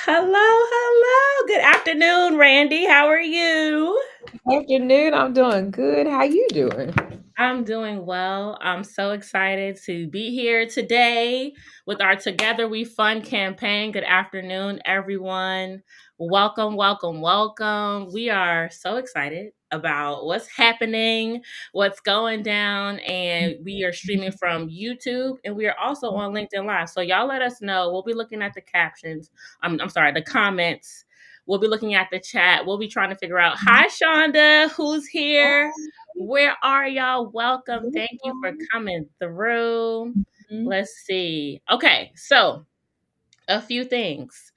Hello, hello. Good afternoon, Randy. How are you? Afternoon, I'm doing good. How you doing? I'm doing well. I'm so excited to be here today with our Together We Fun campaign. Good afternoon, everyone. Welcome, welcome, welcome. We are so excited about what's happening, what's going down, and we are streaming from YouTube and we are also on LinkedIn Live. So, y'all let us know. We'll be looking at the captions. I'm sorry, the comments. We'll be looking at the chat. We'll be trying to figure out, hi, Shonda, who's here? Where are y'all? Welcome. Thank you for coming through. Mhm. Let's see. Okay, so a few things.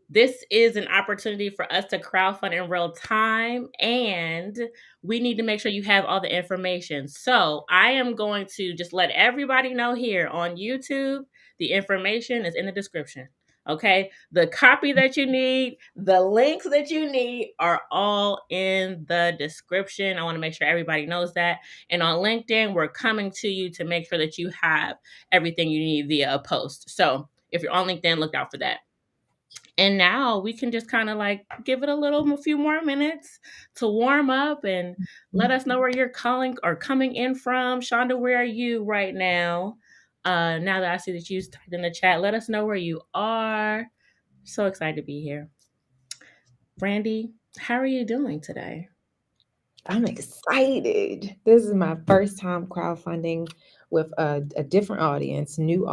This is an opportunity for us to crowdfund in real time, and we need to make sure you have all the information. So, I am going to just let everybody know here on YouTube the information is in the description. Okay, the copy that you need, the links that you need are all in the description. I want to make sure everybody knows that. And on LinkedIn, we're coming to you to make sure that you have everything you need via a post. So, if you're on LinkedIn, look out for that. And now we can just kind of like give it a few more minutes to warm up and let us know where you're calling or coming in from. Shonda, where are you right now? Now that I see that you typed in the chat, let us know where you are. So excited to be here. Brandy, how are you doing today? I'm excited. This is my first time crowdfunding with a different audience, new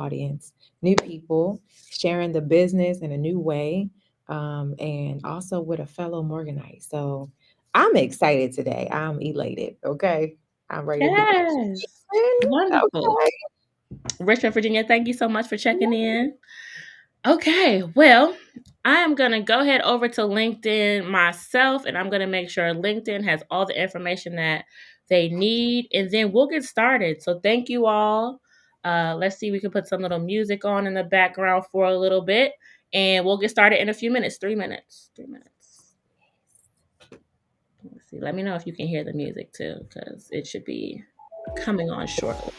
people, sharing the business in a new way, and also with a fellow Morganite. So I'm excited today. I'm elated. Okay. I'm ready to do Yes. it. Wonderful. Okay. Richmond, Virginia, thank you so much for checking in. Okay, well, I am going to go ahead over to LinkedIn myself and I'm going to make sure LinkedIn has all the information that they need and then we'll get started. So, thank you all. Let's see, we can put some little music on in the background for a little bit and we'll get started in a few minutes. 3 minutes. 3 minutes. Let's see. Let me know if you can hear the music too because it should be coming on shortly.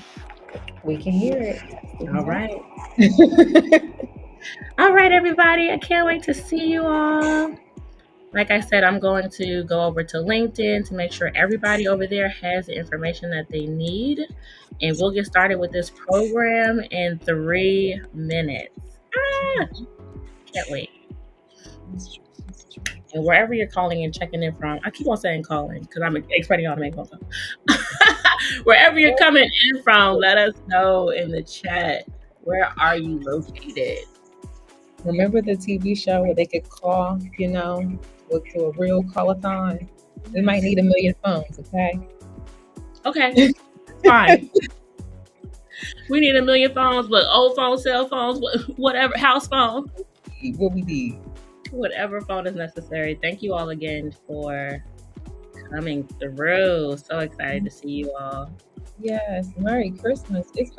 We can hear it. All right. All right, everybody. I can't wait to see you all. Like I said, I'm going to go over to LinkedIn to make sure everybody over there has the information that they need. And we'll get started with this program in 3 minutes. Ah, can't wait. And wherever you're calling and checking in from, I keep on saying calling because I'm expecting y'all to make phone calls. Wherever you're coming in from, let us know in the chat. Where are you located? Remember the TV show where they could call, with to a real call-a-thon? We might need 1,000,000 phones, okay? Okay, fine. We need 1,000,000 phones, but old phones, cell phones, whatever, house phone, What we need. whatever phone is necessary. Thank you all again for coming through. So excited to see you all. Yes, Merry Christmas. It's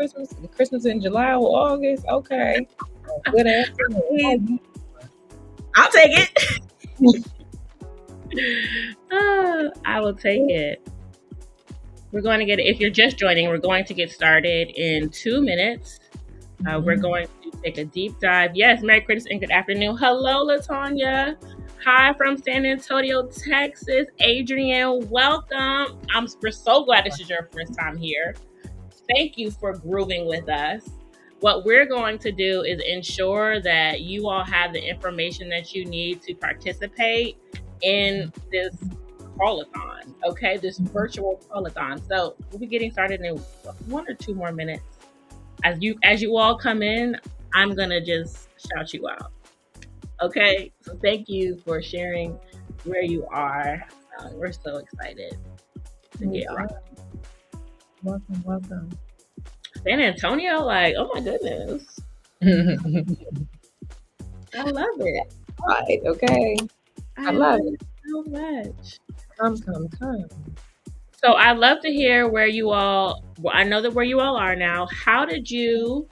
Christmas in July or August. Okay. Good afternoon. I'll take it. I will take it. We're going to get, if you're just joining, we're going to get started in 2 minutes. We're going to take a deep dive. Yes, Merry Christmas and good afternoon. Hello, LaTanya. Hi from San Antonio, Texas. Adrienne, welcome. We're so glad this is your first time here. Thank you for grooving with us. What we're going to do is ensure that you all have the information that you need to participate in this call-a-thon, okay? This virtual call-a-thon. So we'll be getting started in 1 or 2 more minutes. As you all come in, I'm gonna just shout you out. Okay, so thank you for sharing where you are. We're so excited to get right. Welcome. San Antonio, like, oh my goodness, I love it. Right, okay. I love it. So much. Come. So I love to hear where you all. Well, I know that where you all are now. How did you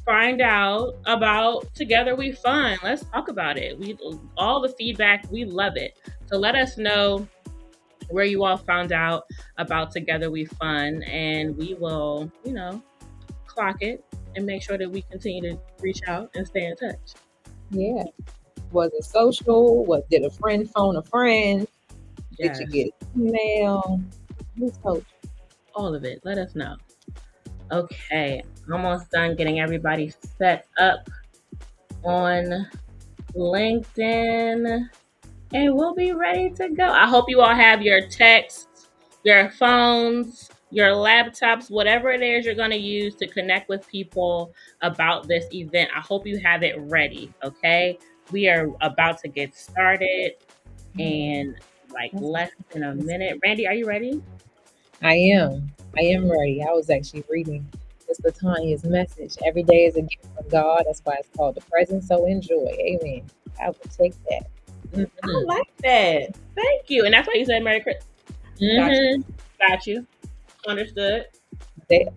find out about Together We Fun? Let's talk about it. We all the feedback, we love it. So let us know where you all found out about Together We Fun, and we will, clock it and make sure that we continue to reach out and stay in touch. Yeah. Was it social? What did a friend phone a friend? Did you Yes, get email? Who's told all of it. Let us know. Okay, almost done getting everybody set up on LinkedIn, and we'll be ready to go. I hope you all have your texts, your phones, your laptops, whatever it is you're going to use to connect with people about this event. I hope you have it ready, okay? We are about to get started in like you? less than a minute. Randy, are you ready? I am. I am ready. I was actually reading Miss Latanya's message. Every day is a gift from God. That's why it's called the present. So enjoy. Amen. I will take that. I Mm-hmm. like that. Thank you. And that's why you said Merry Christmas. Got you. Mm-hmm. Got you. Understood.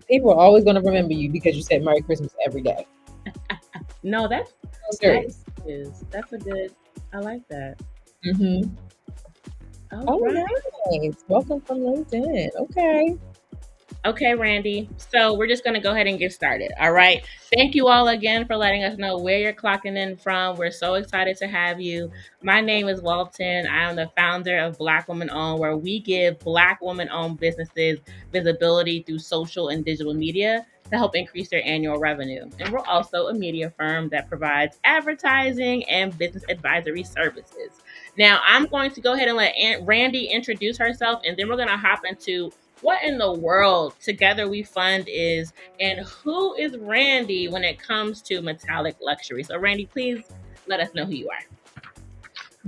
People are always going to remember you because you said Merry Christmas every day. No, So that serious. that's a good. I like that. Mm-hmm. All Oh, right. nice. Welcome from LinkedIn. Okay. Okay, Randy. So we're just going to go ahead and get started. All right. Thank you all again for letting us know where you're clocking in from. We're so excited to have you. My name is Walton. I am the founder of Black Woman Owned, where we give Black woman owned businesses visibility through social and digital media to help increase their annual revenue. And we're also a media firm that provides advertising and business advisory services. Now, I'm going to go ahead and let Randy introduce herself, and then we're going to hop into what in the world Together We Fund is, and who is Randy when it comes to metallic luxury. So, Randy, please let us know who you are.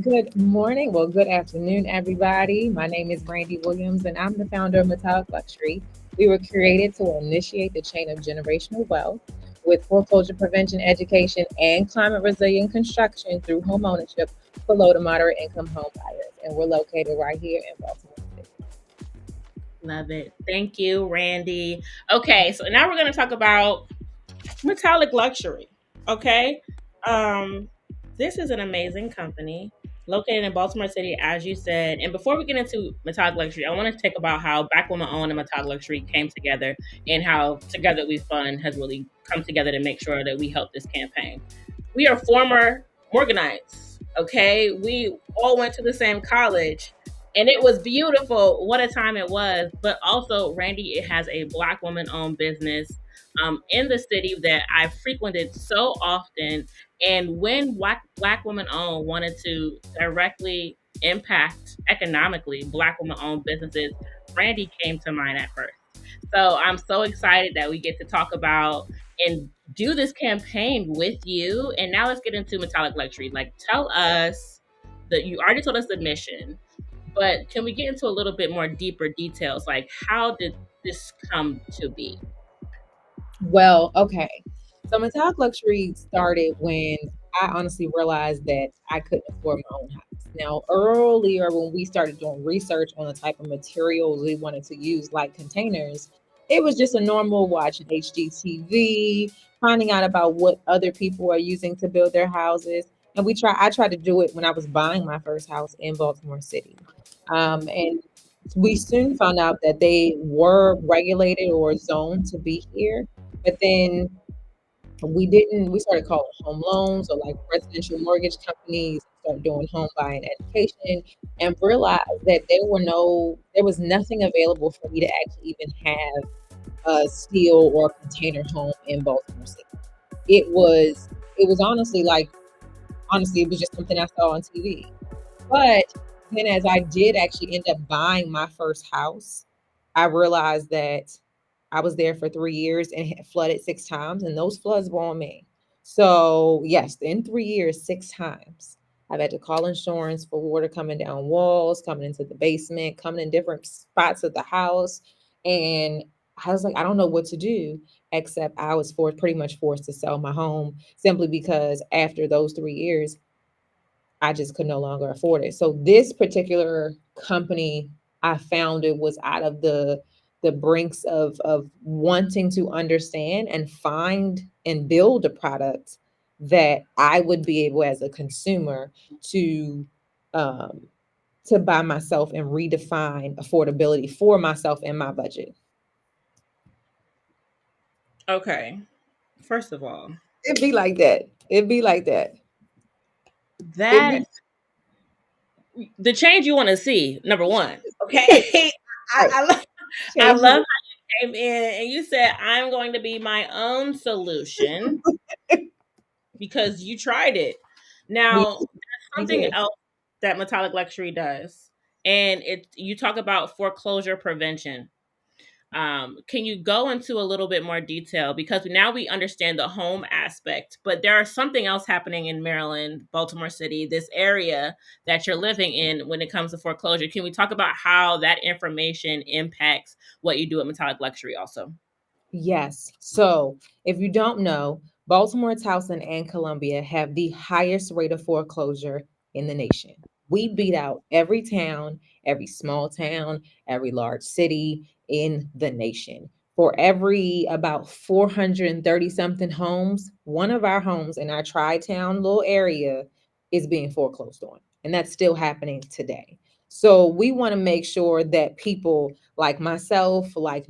Good morning. Well, good afternoon, everybody. My name is Brandy Williams, and I'm the founder of Metallic Luxury. We were created to initiate the chain of generational wealth with foreclosure prevention education and climate resilient construction through home ownership for low to moderate income home buyers. And we're located right here in Baltimore City. Love it. Thank you, Randy. Okay, so now we're going to talk about metallic luxury. Okay. Um, this is an amazing company located in Baltimore City, as you said. And before we get into metallic luxury, I want to talk about how Black Women Owned and Metallic Luxury came together and how Together We Fund has really come together to make sure that we help this campaign. We are former Morganites. Okay. We all went to the same college. And it was beautiful. What a time it was. But also, Randy, it has a Black woman owned business in the city that I frequented so often. And when Black women owned wanted to directly impact economically Black women owned businesses, Randy came to mind at first. So I'm so excited that we get to talk about and do this campaign with you. And now let's get into metallic luxury. Like, tell us that you already told us the mission, but can we get into a little bit more deeper details? Like, how did this come to be? Well, okay. So Metallic Luxury started when I honestly realized that I couldn't afford my own house. Now, earlier when we started doing research on the type of materials we wanted to use, like containers, it was just a normal watching HGTV, finding out about what other people are using to build their houses. And I tried to do it when I was buying my first house in Baltimore City. And we soon found out that they were regulated or zoned to be here, but then we started calling home loans or like residential mortgage companies, started doing home buying education, and realized that there was nothing available for me to actually even have a steel or container home in Baltimore City. It was honestly it was just something I saw on TV. But then as I did actually end up buying my first house, I realized that I was there for 3 years and had flooded 6 times, and those floods were on me. So, yes, in 3 years, 6 times, I've had to call insurance for water coming down walls, coming into the basement, coming in different spots of the house, and I was like, "I don't know what to do," except I was pretty much forced to sell my home simply because after those 3 years, I just could no longer afford it. So this particular company I founded was out of the brinks of wanting to understand and find and build a product that I would be able as a consumer to um to buy myself and redefine affordability for myself and my budget. Okay. First of all, It'd be like that. It'd be like that. It that be the change you want to see, number one. Okay. right. I Change love you how you came in and you said, I'm going to be my own solution because you tried it. we Now, there's we something did. else that Metallic Luxury does, and you talk about foreclosure prevention. Can you go into a little bit more detail because now we understand the home aspect, but there is something else happening in Maryland, Baltimore City, this area that you're living in when it comes to foreclosure. Can we talk about how that information impacts what you do at Metallic Luxury also? Yes. So if you don't know, Baltimore, Towson, and Columbia have the highest rate of foreclosure in the nation. We beat out every town, every small town, every large city in the nation. For every about 430 something homes, one of our homes in our tri town little area is being foreclosed on. And that's still happening today. So we want to make sure that people like myself, like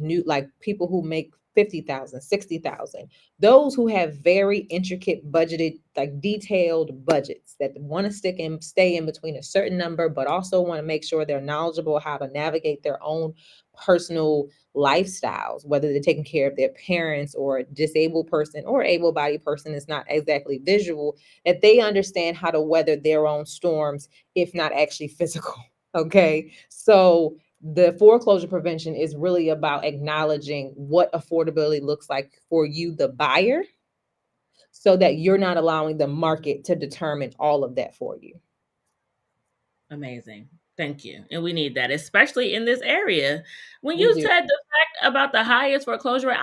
people who make 50,000, 60,000, those who have very intricate budgeted, like detailed budgets that want to stick and stay in between a certain number, but also want to make sure they're knowledgeable how to navigate their own personal lifestyles, whether they're taking care of their parents or a disabled person or able-bodied person is not exactly visual, that they understand how to weather their own storms, if not actually physical. Okay. So the foreclosure prevention is really about acknowledging what affordability looks like for you, the buyer, so that you're not allowing the market to determine all of that for you. Amazing. Thank you. And we need that, especially in this area. When We you do. said the fact about the highest foreclosure rate,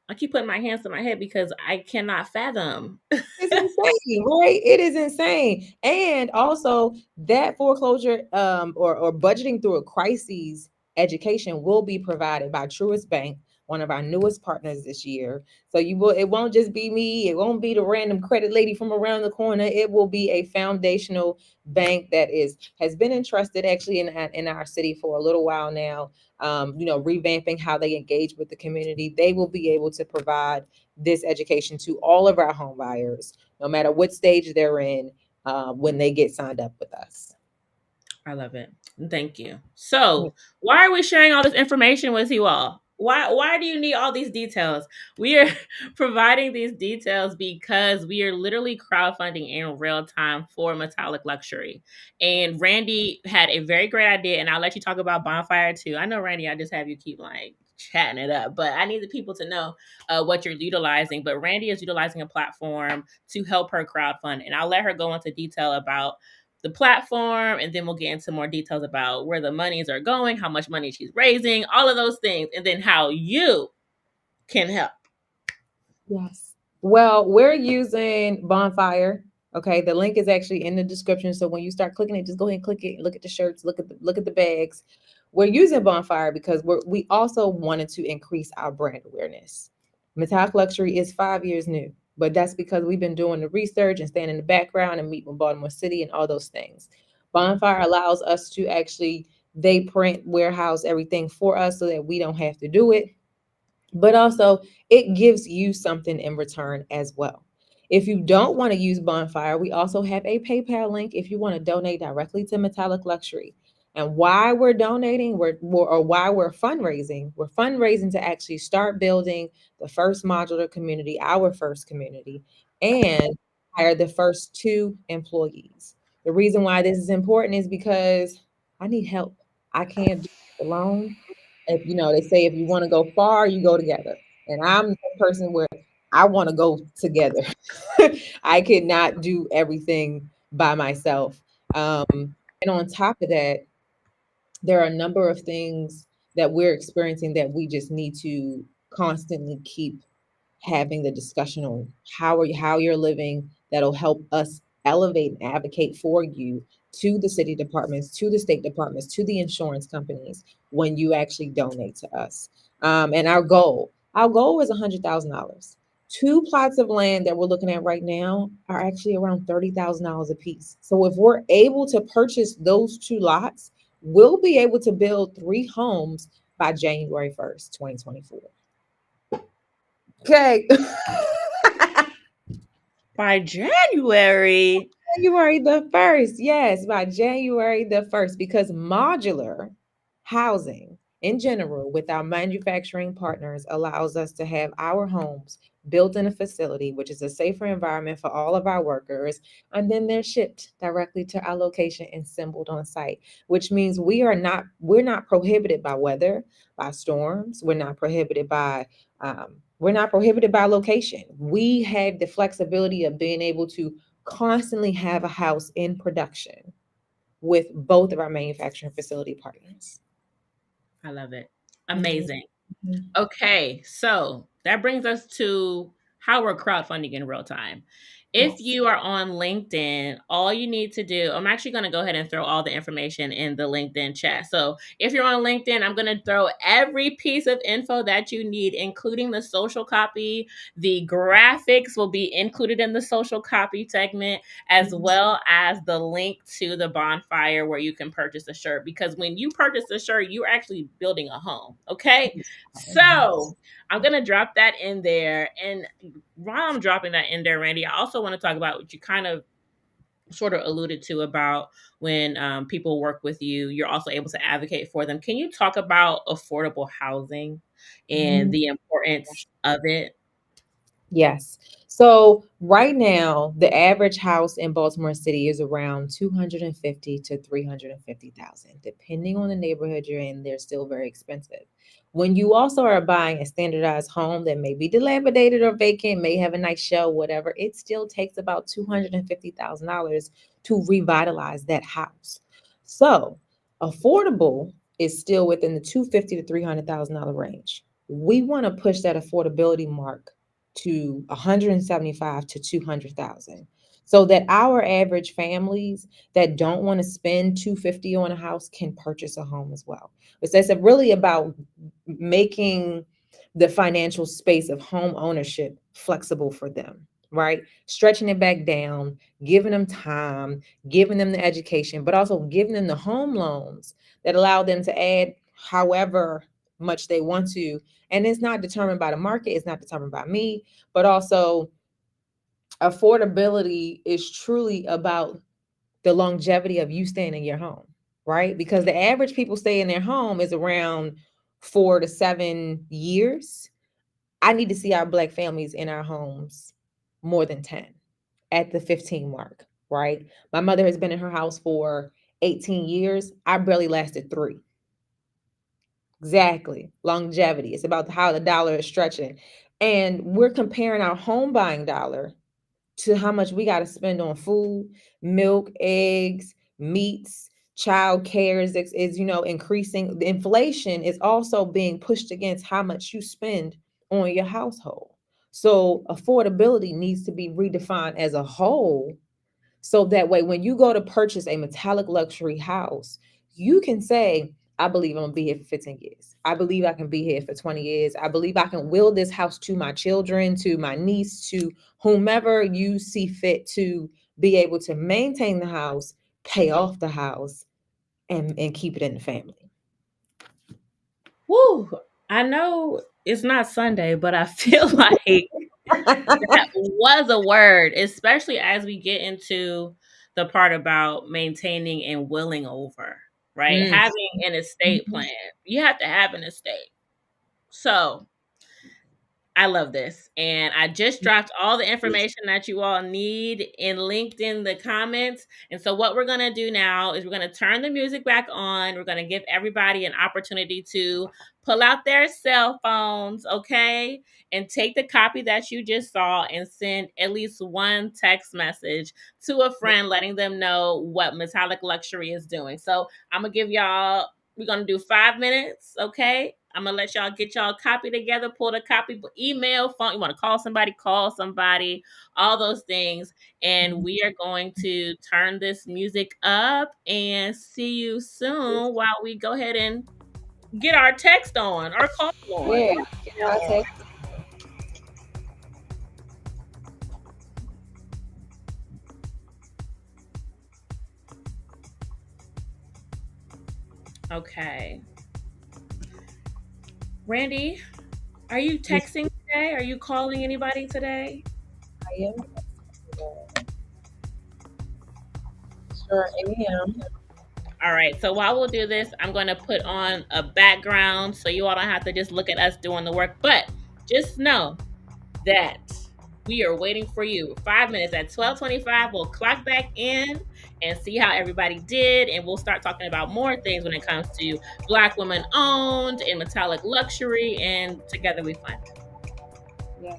I keep putting my hands to my head because I cannot fathom. It's insane, right? It is insane. And also that foreclosure or budgeting through a crises education will be provided by Truist Bank, one of our newest partners this year. So you will it won't just be me, it won't be the random credit lady from around the corner. It will be a foundational bank that is has been entrusted actually in our city for a little while now. Revamping how they engage with the community. They will be able to provide this education to all of our home buyers, no matter what stage they're in, when they get signed up with us. I love it. Thank you. So, why are we sharing all this information with you all? Why do you need all these details? We are providing these details because we are literally crowdfunding in real time for Metallic Luxury. And Randy had a very great idea, and I'll let you talk about Bonfire too. I know, Randy, I just have you keep like chatting it up, but I need the people to know what you're utilizing. But Randy is utilizing a platform to help her crowdfund, and I'll let her go into detail about the platform, and then we'll get into more details about where the monies are going, how much money she's raising, all of those things, and then how you can help. Yes. Well, we're using Bonfire. Okay, the link is actually in the description. So when you start clicking it, just go ahead and click it. Look at the shirts. Look at the bags. We're using Bonfire because we also wanted to increase our brand awareness. Metallic Luxury is 5 years new, but that's because we've been doing the research and staying in the background and meeting with Baltimore City and all those things. Bonfire allows us to actually they print, warehouse everything for us so that we don't have to do it, but also it gives you something in return as well. If you don't want to use Bonfire, we also have a PayPal link if you want to donate directly to Metallic Luxury. And why we're donating, or why we're fundraising to actually start building the first modular community, our first community, and hire the first 2 employees. The reason why this is important is because I need help. I can't do it alone. If they say if you want to go far, you go together. And I'm the person where I want to go together. I could not do everything by myself. And on top of that, there are a number of things that we're experiencing that we just need to constantly keep having the discussion on how you're living that'll help us elevate and advocate for you to the city departments, to the state departments, to the insurance companies when you actually donate to us. And our goal is $100,000. 2 plots of land that we're looking at right now are actually around $30,000 a piece. So if we're able to purchase those 2 lots, we'll be able to build 3 homes by January 1st, 2024. Okay. By January. January the 1st. Yes, by January the 1st, because modular housing in general with our manufacturing partners allows us to have our homes built in a facility, which is a safer environment for all of our workers. And then they're shipped directly to our location and assembled on site, which means we're not prohibited by weather, by storms. We're not prohibited by location. We have the flexibility of being able to constantly have a house in production with both of our manufacturing facility partners. I love it. Mhm. Amazing. Okay, so that brings us to how we're crowdfunding in real time. If Yes. you are on LinkedIn, all you need to do, I'm actually going to go ahead and throw all the information in the LinkedIn chat. So if you're on LinkedIn, I'm going to throw every piece of info that you need, including the social copy. The graphics will be included in the social copy segment, as Mhm. well as the link to the bonfire where you can purchase a shirt. Because when you purchase a shirt, you're actually building a home. Okay. Yes. So I'm gonna drop that in there. And while I'm dropping that in there, Randy, I also want to talk about what you kind of sort of alluded to about when people work with you, you're also able to advocate for them. Can you talk about affordable housing and Mhm. the importance of it? Yes. So right now, the average house in Baltimore City is around 250 to 350,000. Depending on the neighborhood you're in, they're still very expensive. When you also are buying a standardized home that may be dilapidated or vacant, may have a nice shell, whatever, it still takes about $250,000 to revitalize that house. So affordable is still within the 250 to $300,000 range. We want to push that affordability mark to 175 to 200,000, so that our average families that don't want to spend 250 on a house can purchase a home as well. So it's really about making the financial space of home ownership flexible for them, right? Stretching it back down, giving them time, giving them the education, but also giving them the home loans that allow them to add however much they want to. And it's not determined by the market, it's not determined by me, but also affordability is truly about the longevity of you staying in your home, right? Because the average people stay in their home is around 4 to 7 years. I need to see our Black families in our homes more than 10 at the 15 mark, right? My mother has been in her house for 18 years. I barely lasted 3. Exactly. Longevity. It's about how the dollar is stretching. And we're comparing our home buying dollar to how much we got to spend on food, milk, eggs, meats, child care is increasing. The inflation is also being pushed against how much you spend on your household. So affordability needs to be redefined as a whole, so that way, when you go to purchase a metallic luxury house, you can say, I believe I'm gonna be here for 15 years. I believe I can be here for 20 years. I believe I can will this house to my children, to my niece, to whomever you see fit to be able to maintain the house, pay off the house, and keep it in the family. Woo! I know it's not Sunday, but I feel like that was a word, especially as we get into the part about maintaining and willing over, right? Mm. Having an estate plan. You have to have an estate. So I love this. And I just dropped all the information that you all need and linked in the comments. And so, what we're going to do now is we're going to turn the music back on. We're going to give everybody an opportunity to pull out their cell phones, okay? And take the copy that you just saw and send at least one text message to a friend letting them know what Metallic Luxury is doing. So, I'm going to give y'all, we're going to do 5 minutes, okay? I'm gonna let y'all get y'all copy together, pull the copy, email, phone. You want to call somebody, all those things. And we are going to turn this music up and see you soon while we go ahead and get our text on, our call on. Yeah, I'll take. Okay. Randy, are you texting today? Are you calling anybody today? I am. Sure am. All right. So while we'll do this, I'm going to put on a background so you all don't have to just look at us doing the work. But just know that we are waiting for you. 5 minutes at 12:25. We'll clock back in and see how everybody did, and we'll start talking about more things when it comes to Black women owned and metallic luxury. And together we fund. Yeah.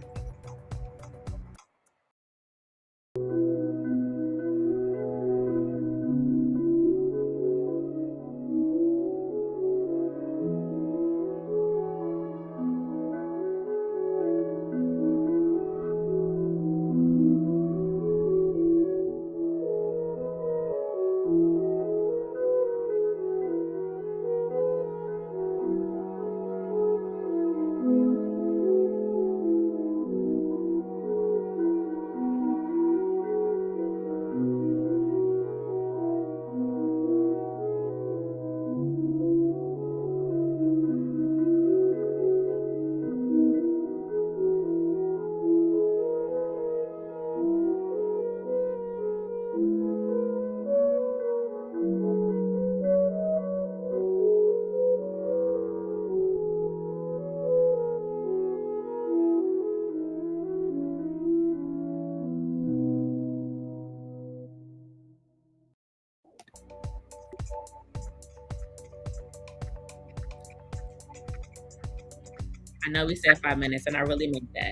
I know we said 5 minutes, and I really meant that.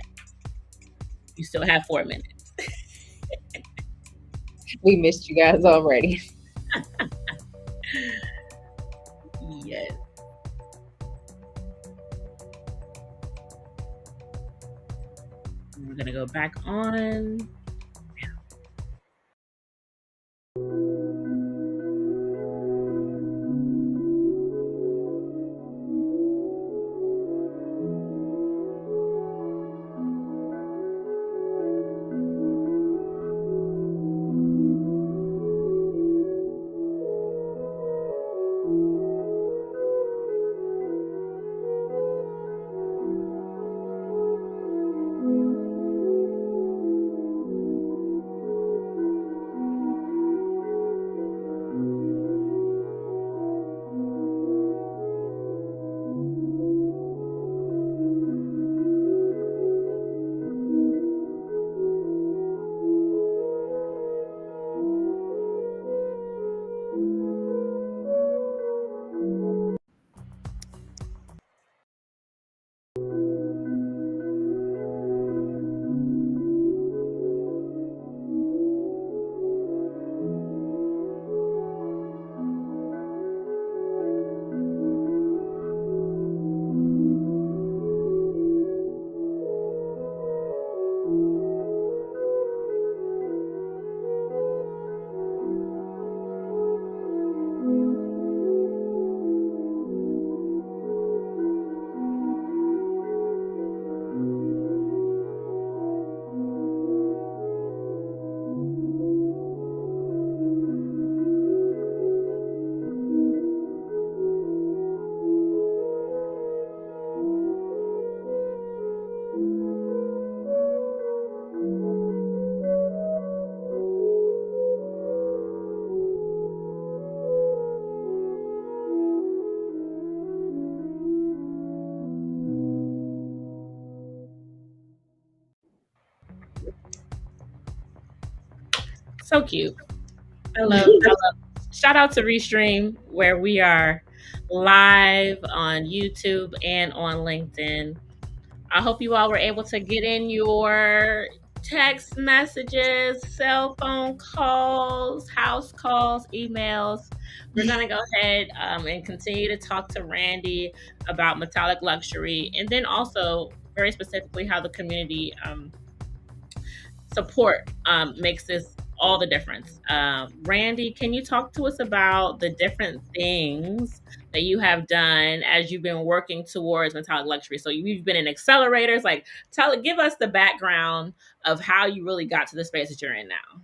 You still have 4 minutes. We missed you guys already. Yes. We're going to go back on. So cute. I love. Shout out to Restream, where we are live on YouTube and on LinkedIn. I hope you all were able to get in your text messages, cell phone calls, house calls, emails. We're going to go ahead and continue to talk to Randy about metallic luxury, and then also very specifically how the community support makes this all the difference. Randy, can you talk to us about the different things that you have done as you've been working towards metallic luxury? So you've been in accelerators. Like, give us the background of how you really got to the space that you're in now.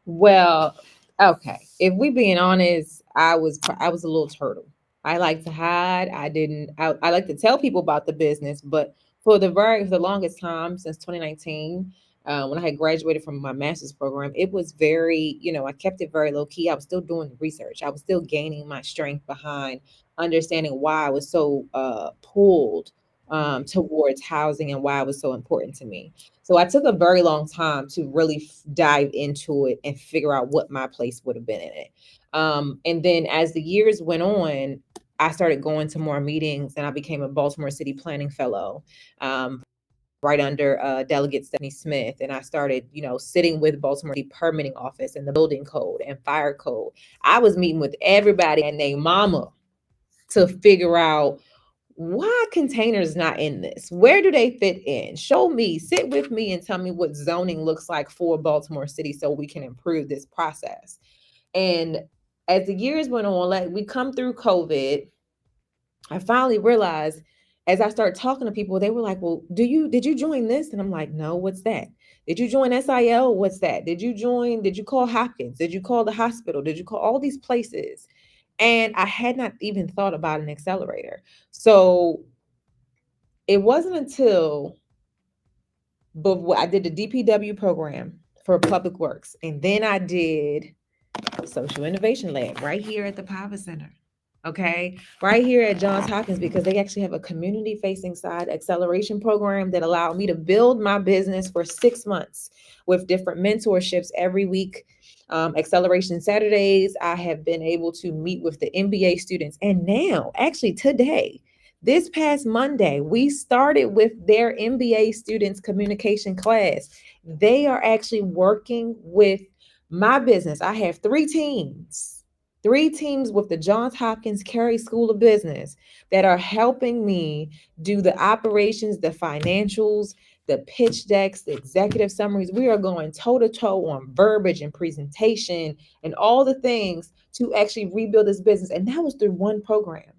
Well, okay. If we being honest, I was a little turtle. I like to hide. I like to tell people about the business, but for the longest time since 2019, When I had graduated from my master's program, it was very, I kept it very low key. I was still doing the research. I was still gaining my strength behind understanding why I was so pulled towards housing and why it was so important to me. So I took a very long time to really dive into it and figure out what my place would have been in it. And then as the years went on, I started going to more meetings and I became a Baltimore City Planning Fellow. Right under Delegate Stephanie Smith. And I started, sitting with Baltimore City Permitting Office and the building code and fire code. I was meeting with everybody and their mama to figure out why containers not in this. Where do they fit in? Show me, sit with me and tell me what zoning looks like for Baltimore City so we can improve this process. And as the years went on, like we come through COVID, I finally realized as I started talking to people, they were like, "Well, did you join this?" And I'm like, "No, what's that? Did you join SIL? What's that? Did you call Hopkins? Did you call the hospital? Did you call all these places?" And I had not even thought about an accelerator. So it wasn't until but I did the DPW program for public works, and then I did Social Innovation Lab right here at the Power Center. Okay, right here at Johns Hopkins, because they actually have a community facing side acceleration program that allowed me to build my business for 6 months with different mentorships every week. Acceleration Saturdays, I have been able to meet with the MBA students. And now, actually, today, this past Monday, we started with their MBA students communication class. They are actually working with my business. I have three teams with the Johns Hopkins Carey School of Business that are helping me do the operations, the financials, the pitch decks, the executive summaries. We are going toe to toe on verbiage and presentation and all the things to actually rebuild this business. And that was through one program.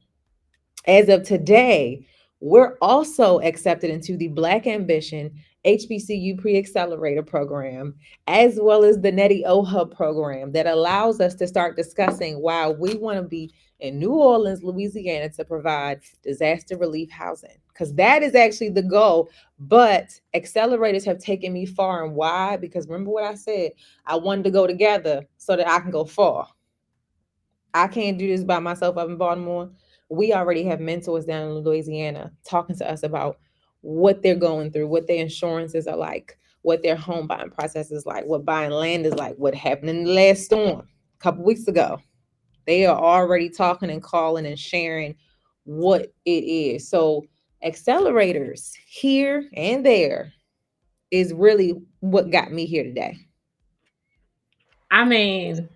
As of today, we're also accepted into the Black Ambition HBCU Pre-Accelerator program, as well as the NETI OHUB program that allows us to start discussing why we want to be in New Orleans, Louisiana to provide disaster relief housing, because that is actually the goal. But accelerators have taken me far and wide, because remember what I said, I wanted to go together so that I can go far. I can't do this by myself up in Baltimore. We already have mentors down in Louisiana talking to us about what they're going through, what their insurances are like, what their home buying process is like, what buying land is like, what happened in the last storm a couple weeks ago. They are already talking and calling and sharing what it is. So accelerators here and there is really what got me here today. I mean,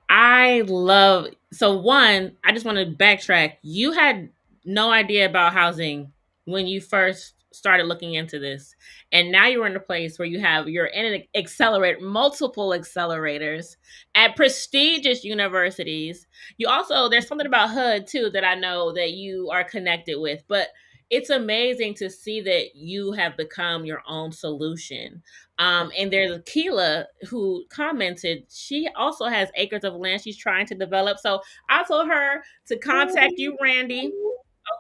I love so one, I just want to backtrack. You had no idea about housing when you first started looking into this. And now you're in a place where you're in an accelerator, multiple accelerators at prestigious universities. You also there's something about HUD too that I know that you are connected with, but it's amazing to see that you have become your own solution. And there's Keela who commented, she also has acres of land she's trying to develop. So I told her to contact you, Randy.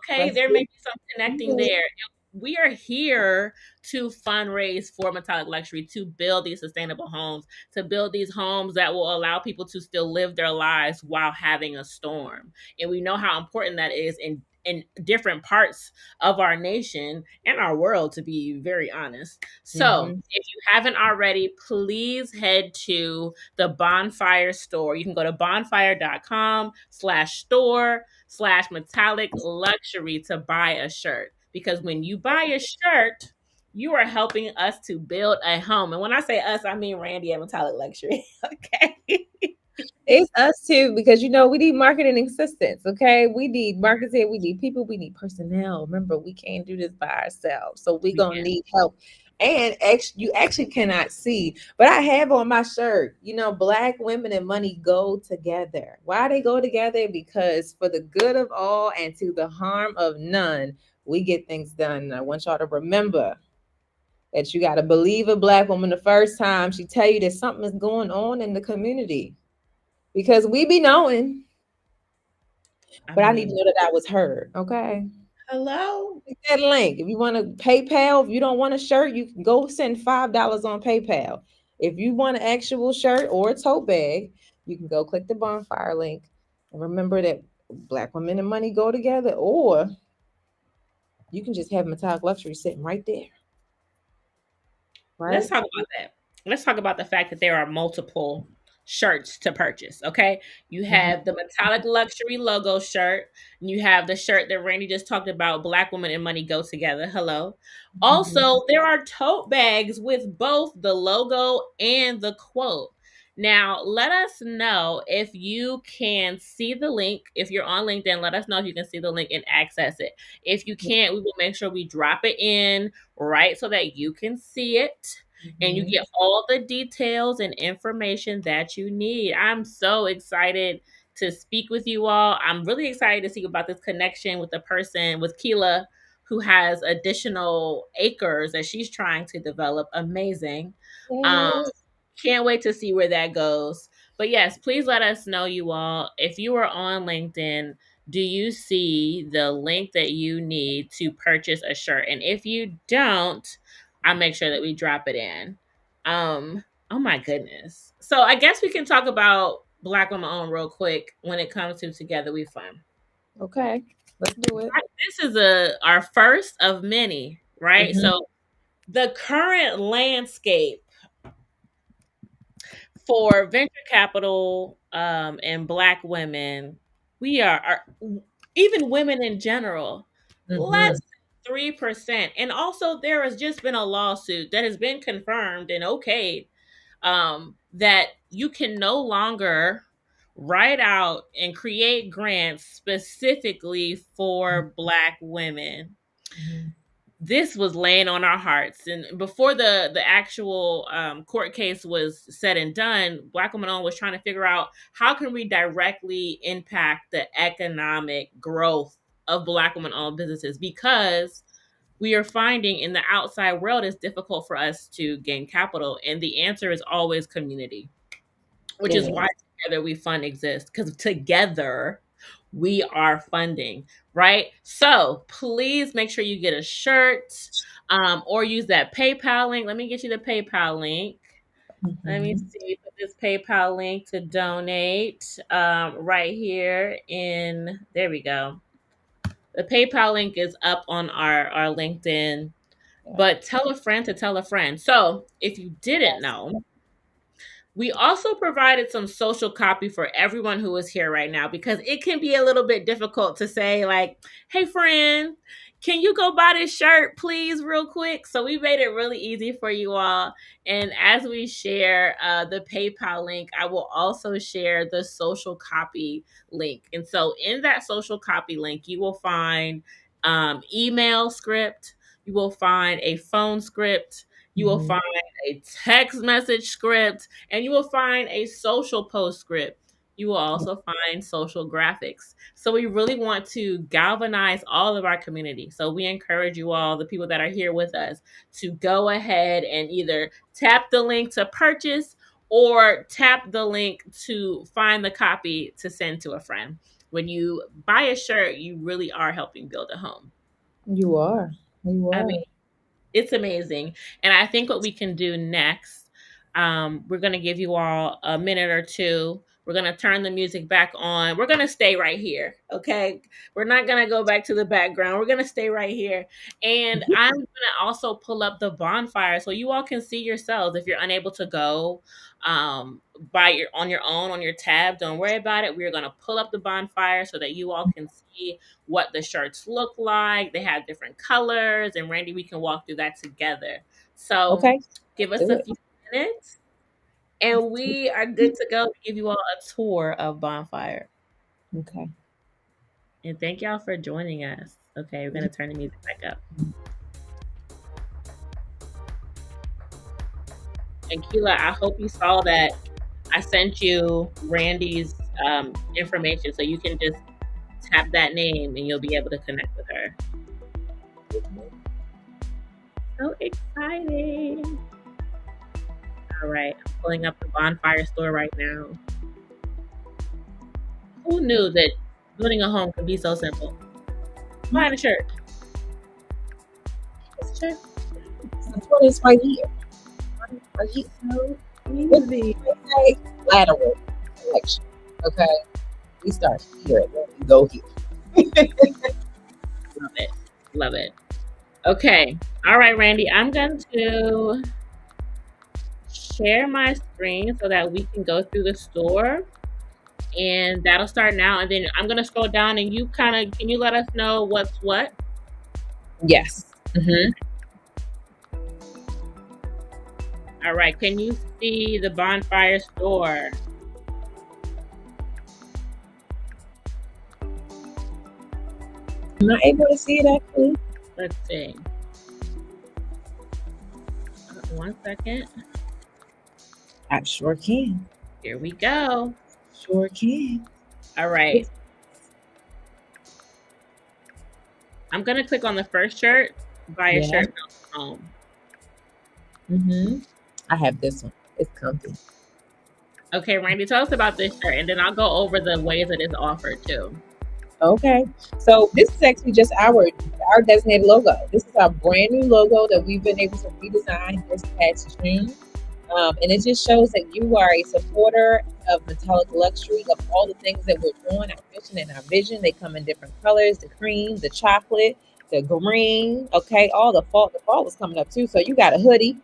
Okay, Let's there may do be some connecting there. We are here to fundraise for Metallic Luxury, to build these sustainable homes, to build these homes that will allow people to still live their lives while having a storm. And we know how important that is in different parts of our nation and our world, to be very honest. So Mm-hmm. if you haven't already, please head to the Bonfire store. You can go to bonfire.com/store/metallic luxury to buy a shirt. Because when you buy a shirt, you are helping us to build a home. And when I say us, I mean Randy at Metallic Luxury. Okay. It's us too, because we need marketing assistants. Okay, we need marketing, we need people, we need personnel. Remember, we can't do this by ourselves, so we're We gonna can. need help. And you actually cannot see, but I have on my shirt, Black women and money go together. Why they go together? Because for the good of all and to the harm of none, we get things done. And I want y'all to remember that you got to believe a Black woman the first time she tell you that something is going on in the community, because we be knowing, I but I need to mean, know that I was heard. Okay. Hello? Click that link. If you want to PayPal, if you don't want a shirt, you can go send $5 on PayPal. If you want an actual shirt or a tote bag, you can go click the bonfire link. And remember that Black women and money go together, or you can just have metallic luxury sitting right there, Let's right? talk about that. Let's talk about the fact that there are multiple shirts to purchase. Okay. You Mhm. have the metallic luxury logo shirt, and you have the shirt that Randy just talked about, Black Woman and Money Go Together. Hello. Mhm. Also, there are tote bags with both the logo and the quote. Now, let us know if you can see the link. If you're on LinkedIn, let us know if you can see the link and access it. If you can't, we will make sure we drop it in right so that you can see it and you Mhm. get all the details and information that you need. I'm so excited to speak with you all. I'm really excited to see about this connection with the person with Keela who has additional acres that she's trying to develop. Amazing. Um, Yes. can't wait to see where that goes. But yes, please let us know, you all. If you are on LinkedIn, do you see the link that you need to purchase a shirt? And if you don't, I'll make sure that we drop it in. Oh my goodness. So I guess we can talk about Black Woman Own real quick when it comes to Together We Fun. Okay. Let's do it. This is a our first of many, right? Mhm. So the current landscape for venture capital and Black women, we are even women in general, less Mhm. than 3%. And also, there has just been a lawsuit that has been confirmed and okayed that you can no longer write out and create grants specifically for Black women. Mhm. This was laying on our hearts, and before the actual court case was said and done, Black Women Owned was trying to figure out how can we directly impact the economic growth of Black women owned businesses, because we are finding in the outside world it's difficult for us to gain capital, and the answer is always community, which It is why is. Together We Fund exists, because together we are funding, right? So please make sure you get a shirt or use that PayPal link. Let me get you the PayPal link. Let me Mhm. see, put this PayPal link to donate right here in, there we go. The PayPal link is up on our LinkedIn, Yeah. but tell a friend to tell a friend. So if you didn't Yes. know, we also provided some social copy for everyone who is here right now, because it can be a little bit difficult to say, like, hey, friend, can you go buy this shirt, please, real quick? So we made it really easy for you all. And as we share the PayPal link, I will also share the social copy link. And so in that social copy link, you will find email script, you will find a phone script, you will Mhm. find a text message script, and you will find a social post script. You will also find social graphics. So we really want to galvanize all of our community. So we encourage you all, the people that are here with us, to go ahead and either tap the link to purchase or tap the link to find the copy to send to a friend. When you buy a shirt, you really are helping build a home. You are. You I mean, are. it's amazing. And I think what we can do next, we're going to give you all a minute or two. We're going to turn the music back on. We're going to stay right here. Okay. We're not going to go back to the background. We're going to stay right here. And I'm going to also pull up the bonfire so you all can see yourselves. If you're unable to go by your own on your tab, don't worry about it. We're going to pull up the bonfire so that you all can see what the shirts look like. They have different colors. And Randy, we can walk through that together. So Okay. give Let's us do a it. few minutes and Let's do we are good it. to go to give you all a tour of Bonfire. Okay. And thank y'all for joining us. Okay, we're going to turn the music back up. And Keela, I hope you saw that I sent you Randy's information so you can just tap that name and you'll be able to connect with her. So exciting. All right, I'm pulling up the Bonfire store right now. Who knew that building a home could be so simple? Find a shirt. It's a shirt. That's what it's right here. Right here. So What easy. do they say? Lateral selection. Okay. We start here and then we go here. Love it. Love it. Okay. All right, Randy. I'm going to share my screen so that we can go through the store. And that'll start now. And then I'm going to scroll down and you can you let us know what's what? Yes. Mm-hmm. All right. Can you see the bonfire store? I'm not able to see it actually. Let's see. 1 second. I sure can. Here we go. Sure can. All right. I'm going to click on the first shirt, buy a shirt home. Mm-hmm. I have this one. It's comfy. Okay, Randy, tell us about this shirt, and then I'll go over the ways it is offered too. Okay. So this is actually just our designated logo. This is our brand new logo that we've been able to redesign this past June. And it just shows that you are a supporter of metallic luxury, of all the things that we're doing, our mission and our vision. They come in different colors, the cream, the chocolate, the green, okay, all the fall. The fall is coming up too. So you got a hoodie,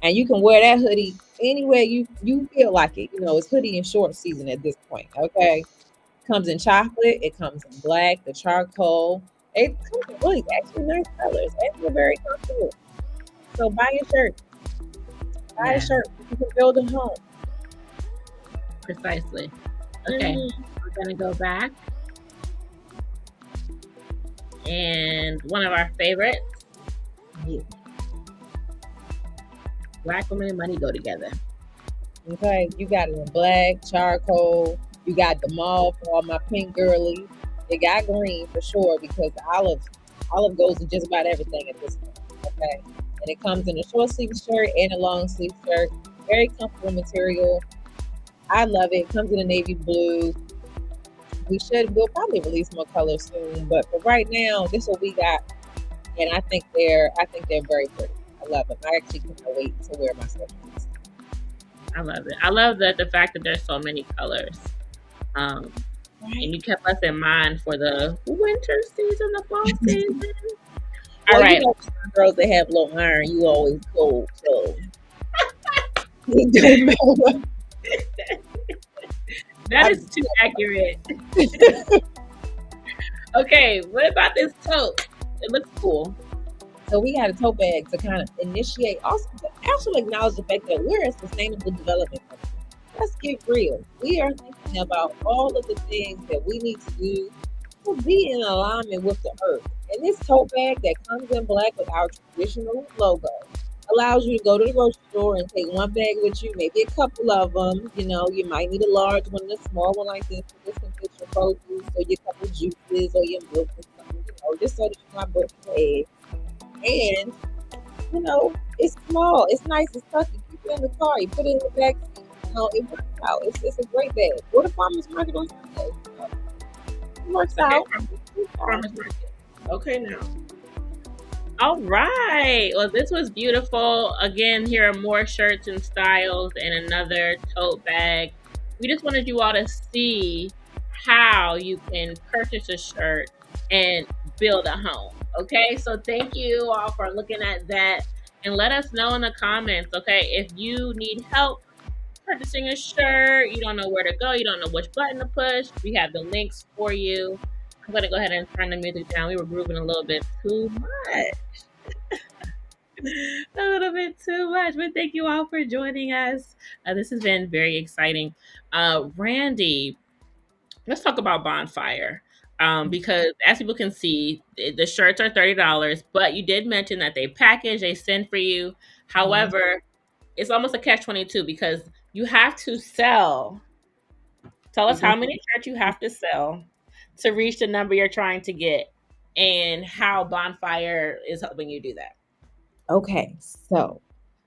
and you can wear that hoodie anywhere you feel like it. You know, it's hoodie and short season at this point, okay? Comes in chocolate, it comes in black, the charcoal. It comes in really actually nice colors, and they're very comfortable. So buy your shirt. Buy a shirt. You can build a home. Precisely. Okay. We're going to go back. And one of our favorites. Yeah. Black women and money go together. Okay. You got it in black, charcoal. You got the mauve for all my pink girlies. You got green for sure because the olive goes to just about everything at this point. Okay. And it comes in a short sleeve shirt and a long sleeve shirt. Very comfortable material. I love it. It comes in a navy blue. We'll probably release more colors soon, but for right now, this is what we got. And I think they're very pretty. I love them. I actually cannot wait to wear my sweatshirts. I love it. I love the fact that there's so many colors. And you kept us in mind for the winter season, the fall season. All right. You know, girls that have low iron, you always cold, so it don't matter. That is too accurate. Okay, what about this tote? It looks cool. So we got a tote bag to kind of initiate, also acknowledge the fact that we're a sustainable development company. Let's get real. We are thinking about all of the things that we need to do to be in alignment with the earth. And this tote bag that comes in black with our traditional logo allows you to go to the grocery store and take one bag with you, maybe a couple of them. You know, you might need a large one and a small one like this. So this can fit your produce or your couple juices or your milk or something, you know, just so that you're not breaking your eggs. And, you know, it's small, it's nice, it's tucky. You keep it in the car, you put it in the back seat. You know, it works out. It's a great bag. Go to farmers market on Sunday. You know, it works out. Farmers market. Okay, now. All right. Well, this was beautiful. Again, here are more shirts and styles and another tote bag. We just wanted you all to see how you can purchase a shirt and build a home. Okay, so thank you all for looking at that, and let us know in the comments. Okay, if you need help purchasing a shirt, you don't know where to go, you don't know which button to push, we have the links for you. I'm gonna go ahead and turn the music down. We were grooving a little bit too much. A little bit too much, but thank you all for joining us. This has been very exciting. Randy, let's talk about Bonfire. Because as people can see, the shirts are $30, but you did mention that they package, they send for you. However, it's almost a catch-22 because you have to sell. Tell us how many shirts you have to sell to reach the number you're trying to get, and how Bonfire is helping you do that. Okay, so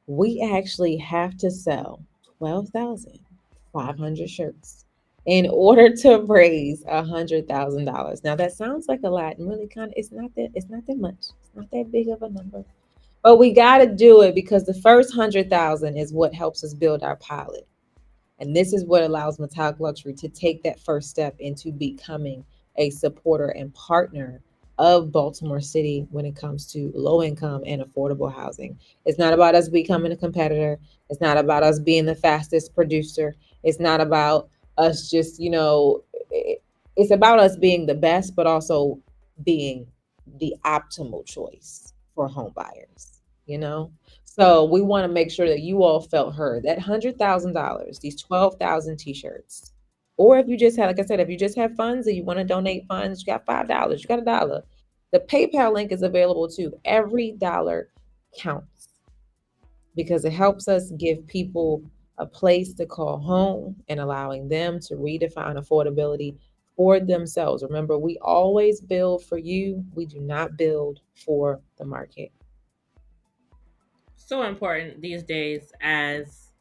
we actually have to sell 12,500 shirts in order to raise $100,000. Now that sounds like a lot, and really kind of it's not that much. It's not that big of a number. But we got to do it because the first 100,000 is what helps us build our pilot. And this is what allows Metallic Luxury to take that first step into becoming a supporter and partner of Baltimore City when it comes to low income and affordable housing. It's not about us becoming a competitor. It's not about us being the fastest producer. It's not about us just, it's about us being the best, but also being the optimal choice for home buyers, you know? So we want to make sure that you all felt heard. That $100,000, these 12,000 t-shirts, or if you just had, like I said, if you just have funds and you want to donate funds, you got $5, you got $1. The PayPal link is available too. Every dollar counts because it helps us give people a place to call home and allowing them to redefine affordability for themselves. Remember, we always build for you. We do not build for the market. So important these days as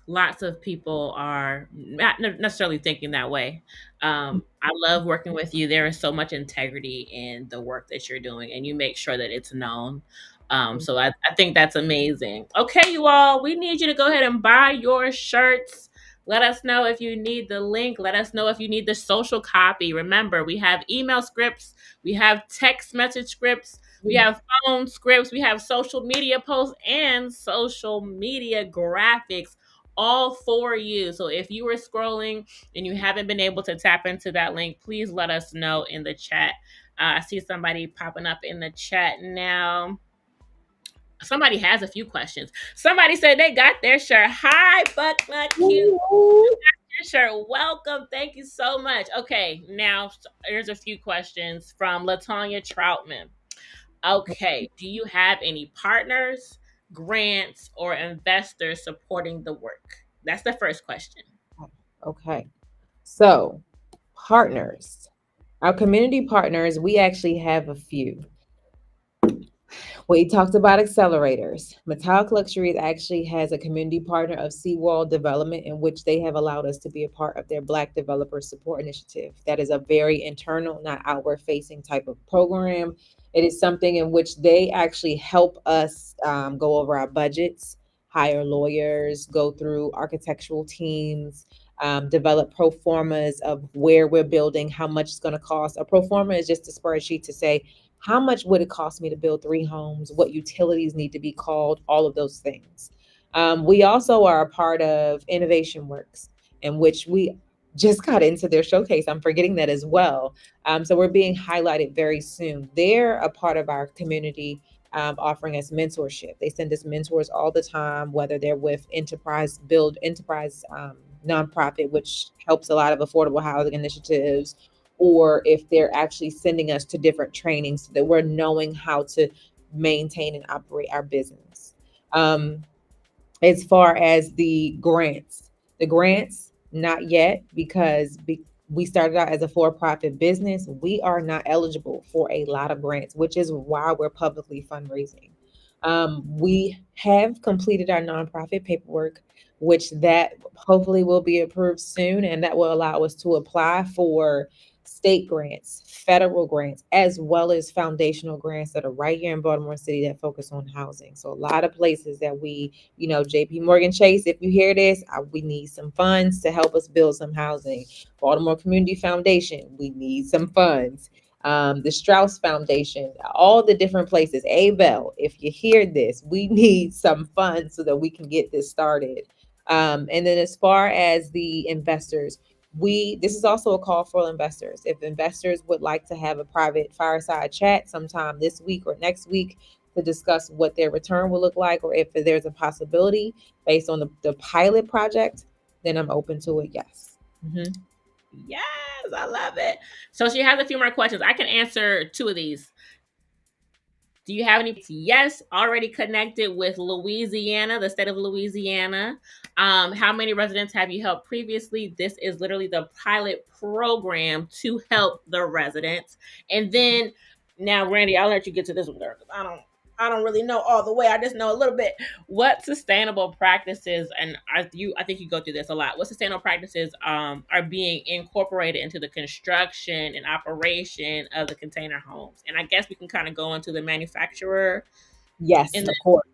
lots of people are not necessarily thinking that way. I love working with you. There is so much integrity in the work that you're doing, and you make sure that it's known. So I think that's amazing. Okay, you all, we need you to go ahead and buy your shirts. Let us know if you need the link. Let us know if you need the social copy. Remember, we have email scripts, we have text message scripts, we have phone scripts, we have social media posts, and social media graphics all for you. So if you were scrolling and you haven't been able to tap into that link, please let us know in the chat. I see somebody popping up in the chat now. Somebody has a few questions. Somebody said they got their shirt. Hi, Bucknut Q. Your shirt. Welcome. Thank you so much. Okay, now here's a few questions from Latanya Troutman. Okay, do you have any partners, grants, or investors supporting the work? That's the first question. Okay. So, partners. Our community partners, we actually have a few. We talked about accelerators. Metallic Luxuries actually has a community partner of Seawall Development, in which they have allowed us to be a part of their Black Developer Support Initiative. That is a very internal, not outward facing type of program. It is something in which they actually help us go over our budgets, hire lawyers, go through architectural teams, develop pro formas of where we're building, how much it's going to cost. A pro forma is just a spreadsheet to say, how much would it cost me to build 3 homes? What utilities need to be called? All of those things. We also are a part of Innovation Works, in which we just got into their showcase. I'm forgetting that as well. So we're being highlighted very soon. They're a part of our community, offering us mentorship. They send us mentors all the time, whether they're with Enterprise nonprofit, which helps a lot of affordable housing initiatives, or if they're actually sending us to different trainings so that we're knowing how to maintain and operate our business. As far as the grants, not yet, because we started out as a for-profit business. We are not eligible for a lot of grants, which is why we're publicly fundraising. We have completed our nonprofit paperwork, which that hopefully will be approved soon, and that will allow us to apply for state grants, federal grants, as well as foundational grants that are right here in Baltimore City that focus on housing. So a lot of places that JP Morgan Chase, if you hear this, we need some funds to help us build some housing. Baltimore Community Foundation, we need some funds. The Strauss Foundation, all the different places. Abel, if you hear this, we need some funds so that we can get this started. And then as far as the investors, this is also a call for investors. If investors would like to have a private fireside chat sometime this week or next week to discuss what their return will look like, or if there's a possibility based on the pilot project, then I'm open to it. Yes. Mm-hmm. Yes, I love it. So she has a few more questions. I can answer 2 of these. Do you have any? Yes, already connected with Louisiana, the state of Louisiana. How many residents have you helped previously? This is literally the pilot program to help the residents. And then now, Randy, I'll let you get to this one, girl, 'cause I don't. I don't really know all the way. I just know a little bit. What sustainable practices, and I think you go through this a lot. What sustainable practices are being incorporated into the construction and operation of the container homes? And I guess we can kind of go into the manufacturer Yes, in of course.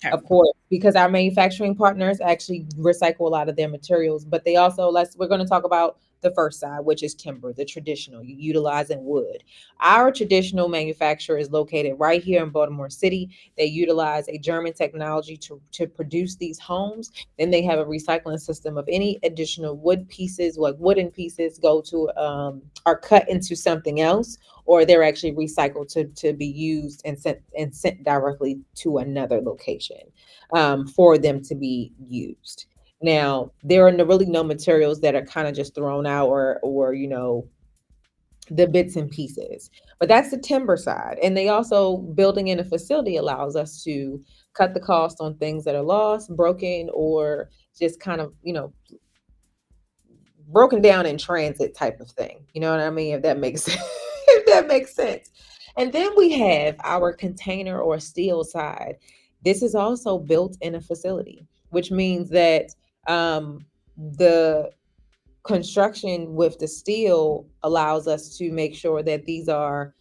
the. Of course, because our manufacturing partners actually recycle a lot of their materials, but they also, we're going to talk about the first side, which is timber, the traditional, utilizing wood. Our traditional manufacturer is located right here in Baltimore City. They utilize a German technology to produce these homes. Then they have a recycling system of any additional wood pieces, like wooden pieces, go to are cut into something else, or they're actually recycled to be used and sent directly to another location for them to be used. Now, there are really no materials that are kind of just thrown out, or the bits and pieces. But that's the timber side. And they also, building in a facility allows us to cut the cost on things that are lost, broken, or just kind of, broken down in transit type of thing. You know what I mean? If that makes if that makes sense. And then we have our container or steel side. This is also built in a facility, which means that the construction with the steel allows us to make sure that these are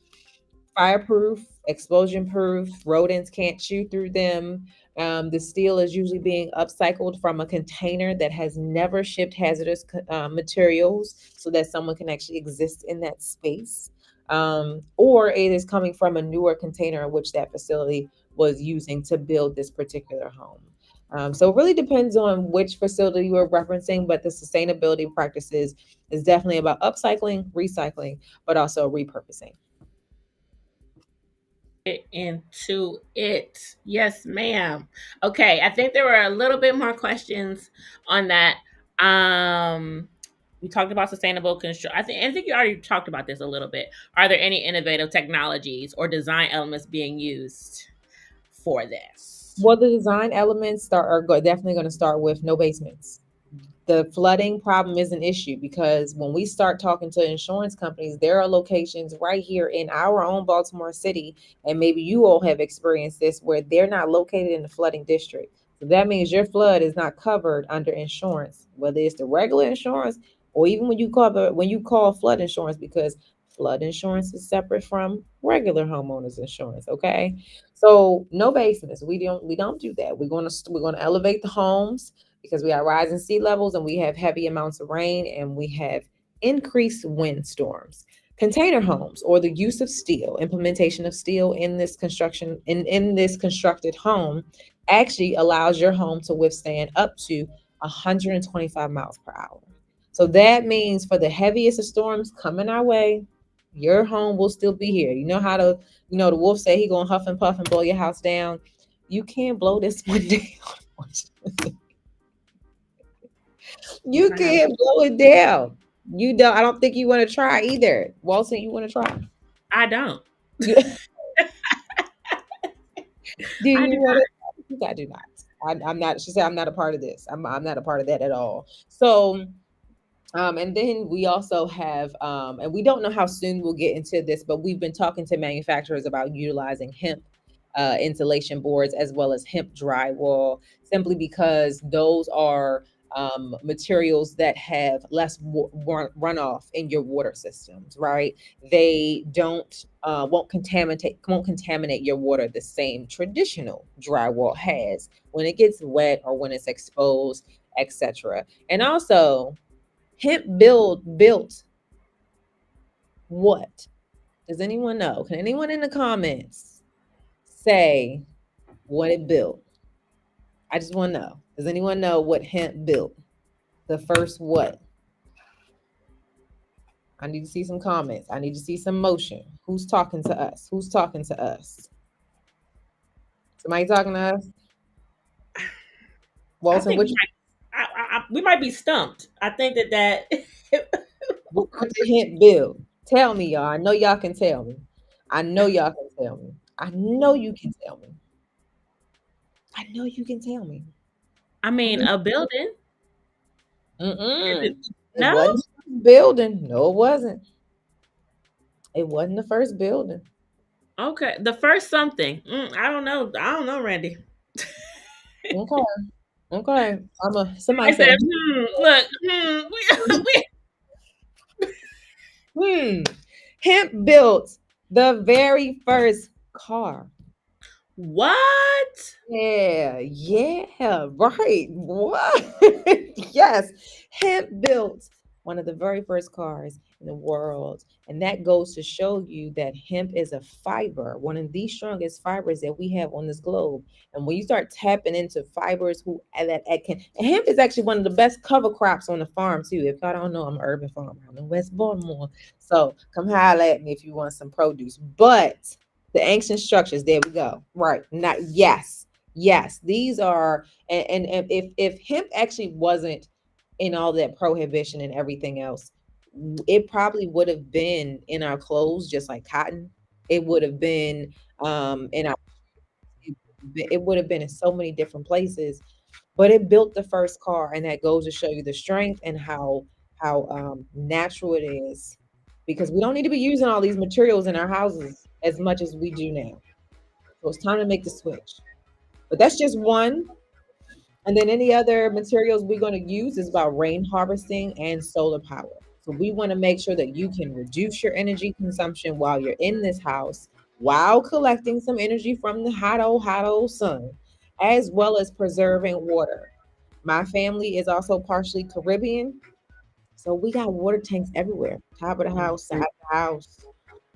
fireproof, explosion proof, rodents can't chew through them. The steel is usually being upcycled from a container that has never shipped hazardous materials so that someone can actually exist in that space. Or it is coming from a newer container in which that facility was using to build this particular home. So it really depends on which facility you are referencing, but the sustainability practices is definitely about upcycling, recycling, but also repurposing. Into it. Yes, ma'am. Okay, I think there were a little bit more questions on that. We talked about sustainable construction. I think you already talked about this a little bit. Are there any innovative technologies or design elements being used for this? Well, the design elements definitely going to start with no basements. The flooding problem is an issue because when we start talking to insurance companies, there are locations right here in our own Baltimore City, and maybe you all have experienced this, where they're not located in the flooding district. So that means your flood is not covered under insurance, whether it's the regular insurance or even when you call flood insurance, because flood insurance is separate from regular homeowners insurance. Okay, so no basements. We don't do that. We're gonna elevate the homes because we have rising sea levels and we have heavy amounts of rain and we have increased wind storms. Container homes, or the use of steel, implementation of steel in this constructed home, actually allows your home to withstand up to 125 miles per hour. So that means for the heaviest of storms coming our way, your home will still be here. You know how the wolf say he gonna huff and puff and blow your house down. You can't blow this one down. You Wow. can't blow it down. You don't. I don't think you want to try either. Walton, you want to try? I don't. You, do I you do want to? I do not. I'm not. She said, "I'm not a part of this. I'm not a part of that at all." So, and then we also have, and we don't know how soon we'll get into this, but we've been talking to manufacturers about utilizing hemp insulation boards as well as hemp drywall, simply because those are materials that have less runoff in your water systems, right? They don't won't contaminate your water the same traditional drywall has when it gets wet or when it's exposed, etc. And also, hemp built what? Does anyone know? Can anyone in the comments say what it built? I just want to know. Does anyone know what hemp built? The first what? I need to see some comments. I need to see some motion. Who's talking to us? Who's talking to us? Somebody talking to us? I Walton, think which we might be stumped. I think that what the hemp build? Tell me, y'all. I know y'all can tell me. I know y'all can tell me. I know you can tell me. I know you can tell me. I mean a building. Is it Mm-mm. It no? wasn't the first building. No, it wasn't. It wasn't the first building. Okay, the first something. I don't know. I don't know, Randy. Okay. Okay. Somebody I said, said, look, hmm. Hemp built the very first car. what? Yeah, yeah, right. What? Yes. Hemp built one of the very first cars in the world. And that goes to show you that hemp is a fiber, one of the strongest fibers that we have on this globe. And when you start tapping into fibers that can, and hemp is actually one of the best cover crops on the farm too. If I don't know, I'm an urban farmer. I'm in West Baltimore. So come holler at me if you want some produce. But the ancient structures, there we go. Right. Not yes. Yes. These are and if hemp actually wasn't in all that prohibition and everything else, it probably would have been in our clothes just like cotton. It would have been in our it would have been in so many different places, but it built the first car, and that goes to show you the strength and how natural it is, because we don't need to be using all these materials in our houses as much as we do now. So it's time to make the switch. But that's just one. And then any other materials we're going to use is about rain harvesting and solar power. So we want to make sure that you can reduce your energy consumption while you're in this house, while collecting some energy from the hot old sun, as well as preserving water. My family is also partially Caribbean, so we got water tanks everywhere, top of the house, side of the house.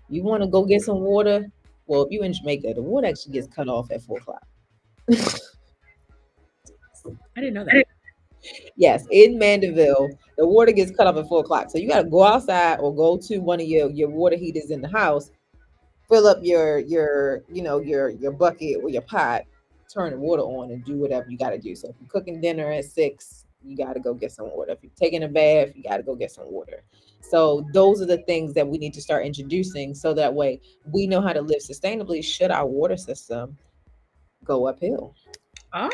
You want to go get some water? Well, if you in Jamaica, the water actually gets cut off at 4 o'clock. I didn't know that. Yes, in Mandeville, the water gets cut off at 4 o'clock. So you got to go outside or go to one of your water heaters in the house, fill up your bucket or your pot, turn the water on, and do whatever you got to do. So if you're cooking dinner at 6, you got to go get some water. If you're taking a bath, you got to go get some water. So those are the things that we need to start introducing, so that way we know how to live sustainably should our water system go uphill. Oh,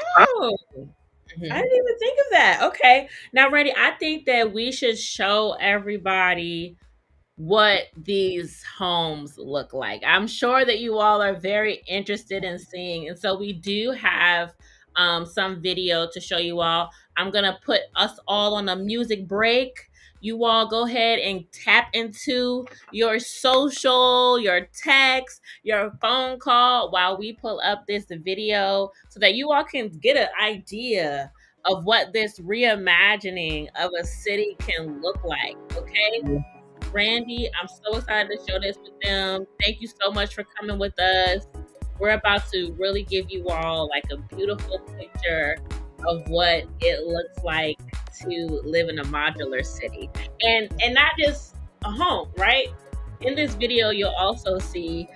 I Mhm. didn't even think of that. Okay. Now, Randy, I think that we should show everybody what these homes look like. I'm sure that you all are very interested in seeing. And so we do have some video to show you all. I'm going to put us all on a music break. You all go ahead and tap into your social, your text, your phone call while we pull up this video so that you all can get an idea of what this reimagining of a city can look like. Okay. Randy, I'm so excited to show this with them. Thank you so much for coming with us. We're about to really give you all like a beautiful picture of what it looks like to live in a modular city. And not just a home, right? In this video, you'll also see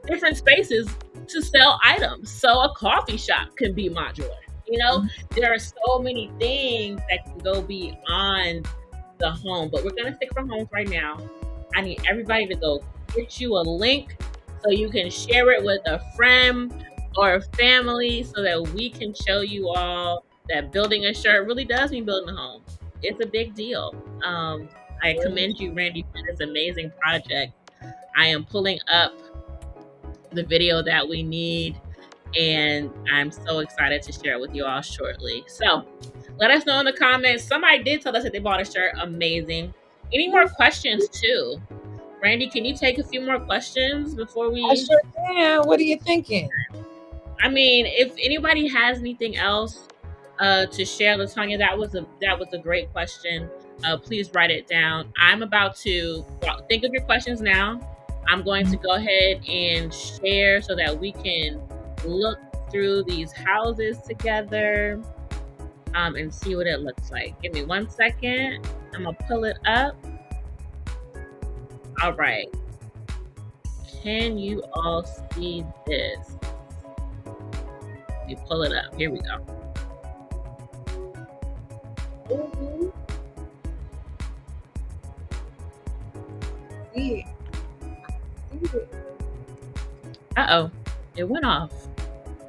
different spaces to sell items. So a coffee shop can be modular. You know, there are so many things that can go beyond the home, but we're going to stick for homes right now. I need everybody to go get you a link so you can share it with a friend or a family so that we can show you all that building a shirt really does mean building a home. It's a big deal. I commend you, Randy, for this amazing project. I am pulling up the video that we need, and I'm so excited to share it with you all shortly. So let us know in the comments. Somebody did tell us that they bought a shirt. Amazing. Any more questions too? Randy, can you take a few more questions before I we? sure can. What are you thinking? I mean, if anybody has anything else to share, Latanya, that was a great question. Please write it down. I'm about to think of your questions now. I'm going to go ahead and share so that we can look through these houses together and see what it looks like. Give me 1 second. I'm gonna pull it up. All right. Can you all see this? Let me pull it up. Here we go. Mhm. See it. See it. Uh-oh. It went off.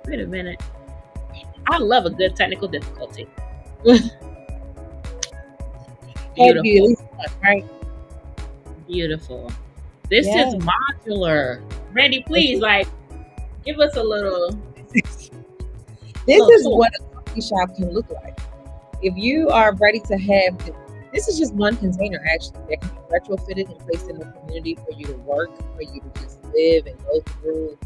Wait a minute. I love a good technical difficulty. Had to be at Beautiful. least one, right? Beautiful. This is Yeah. modular. Randy, please, like, give us a little, This little is tour. what a coffee shop can look like. If you are ready to have, this is just one container actually that can be retrofitted and placed in the community for you to work, for you to just live and go through.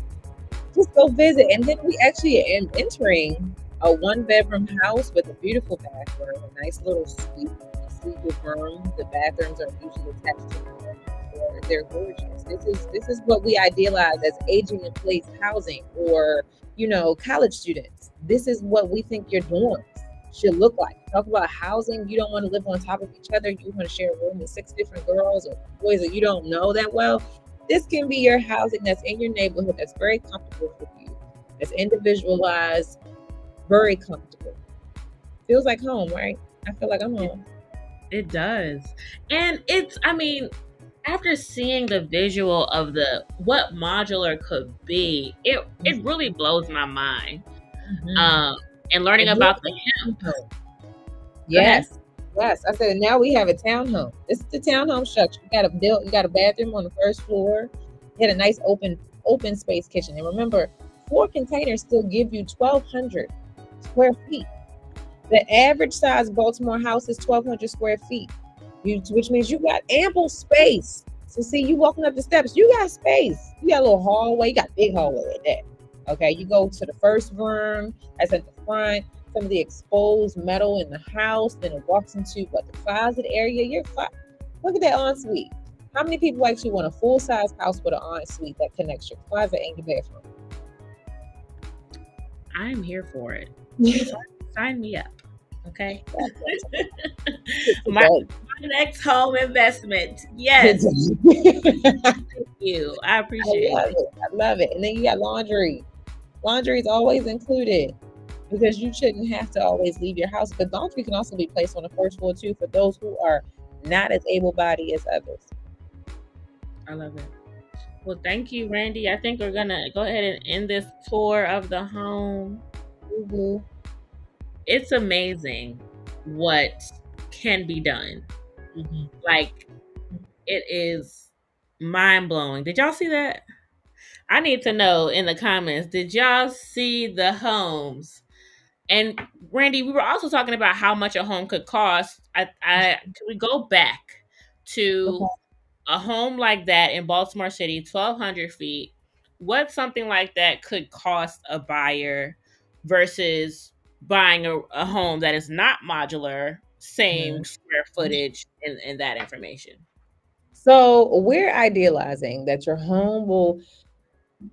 Just go visit. And then we actually am entering a one-bedroom house with a beautiful bathroom, a nice little suite with room. The bathrooms are usually attached to the room. They're gorgeous. This is what we idealize as aging in place housing, or college students. This is what we think your dorms should look like. Talk about housing. You don't want to live on top of each other. You want to share a room with 6 different girls or boys that you don't know that well. This can be your housing that's in your neighborhood that's very comfortable for you. It's individualized, very comfortable. Feels like home, right? I feel like I'm home. It does. And it's, I mean, after seeing the visual of the what modular could be, it really blows my mind. Mm-hmm. Um, and learning And about the hemp. here, Go ahead. yes, yes. I said now we have a townhome. This is the townhome structure. You got a bathroom on the first floor. You had a nice open space kitchen. And remember, 4 containers still give you 1,200 square feet. The average size Baltimore house is 1,200 square feet, which means you got ample space. So see, you walking up the steps, you got space. You got a little hallway. You got a big hallway at that. Okay, you go to the first room. That's at the front. Some of the exposed metal in the house. Then it walks into the closet area. Look at that ensuite. How many people actually want a full size house with an ensuite that connects your closet and your bathroom? I'm here for it. Sign me up. Okay. my, my next home investment. Yes. Thank you. I appreciate it. I love it. And then you got laundry. Laundry is always included because you shouldn't have to always leave your house. But laundry can also be placed on the first floor too for those who are not as able-bodied as others. I love it. Well, thank you, Randy. I think we're gonna go ahead and end this tour of the home. Mm-hmm. It's amazing what can be done. Mm-hmm. Like, it is mind blowing. Did y'all see that? I need to know in the comments. Did y'all see the homes? And Randy, we were also talking about how much a home could cost. Can we go back Okay. to a home like that in Baltimore City, 1,200 feet? What something like that could cost a buyer versus buying a home that is not modular, same square footage, and that information? So we're idealizing that your home will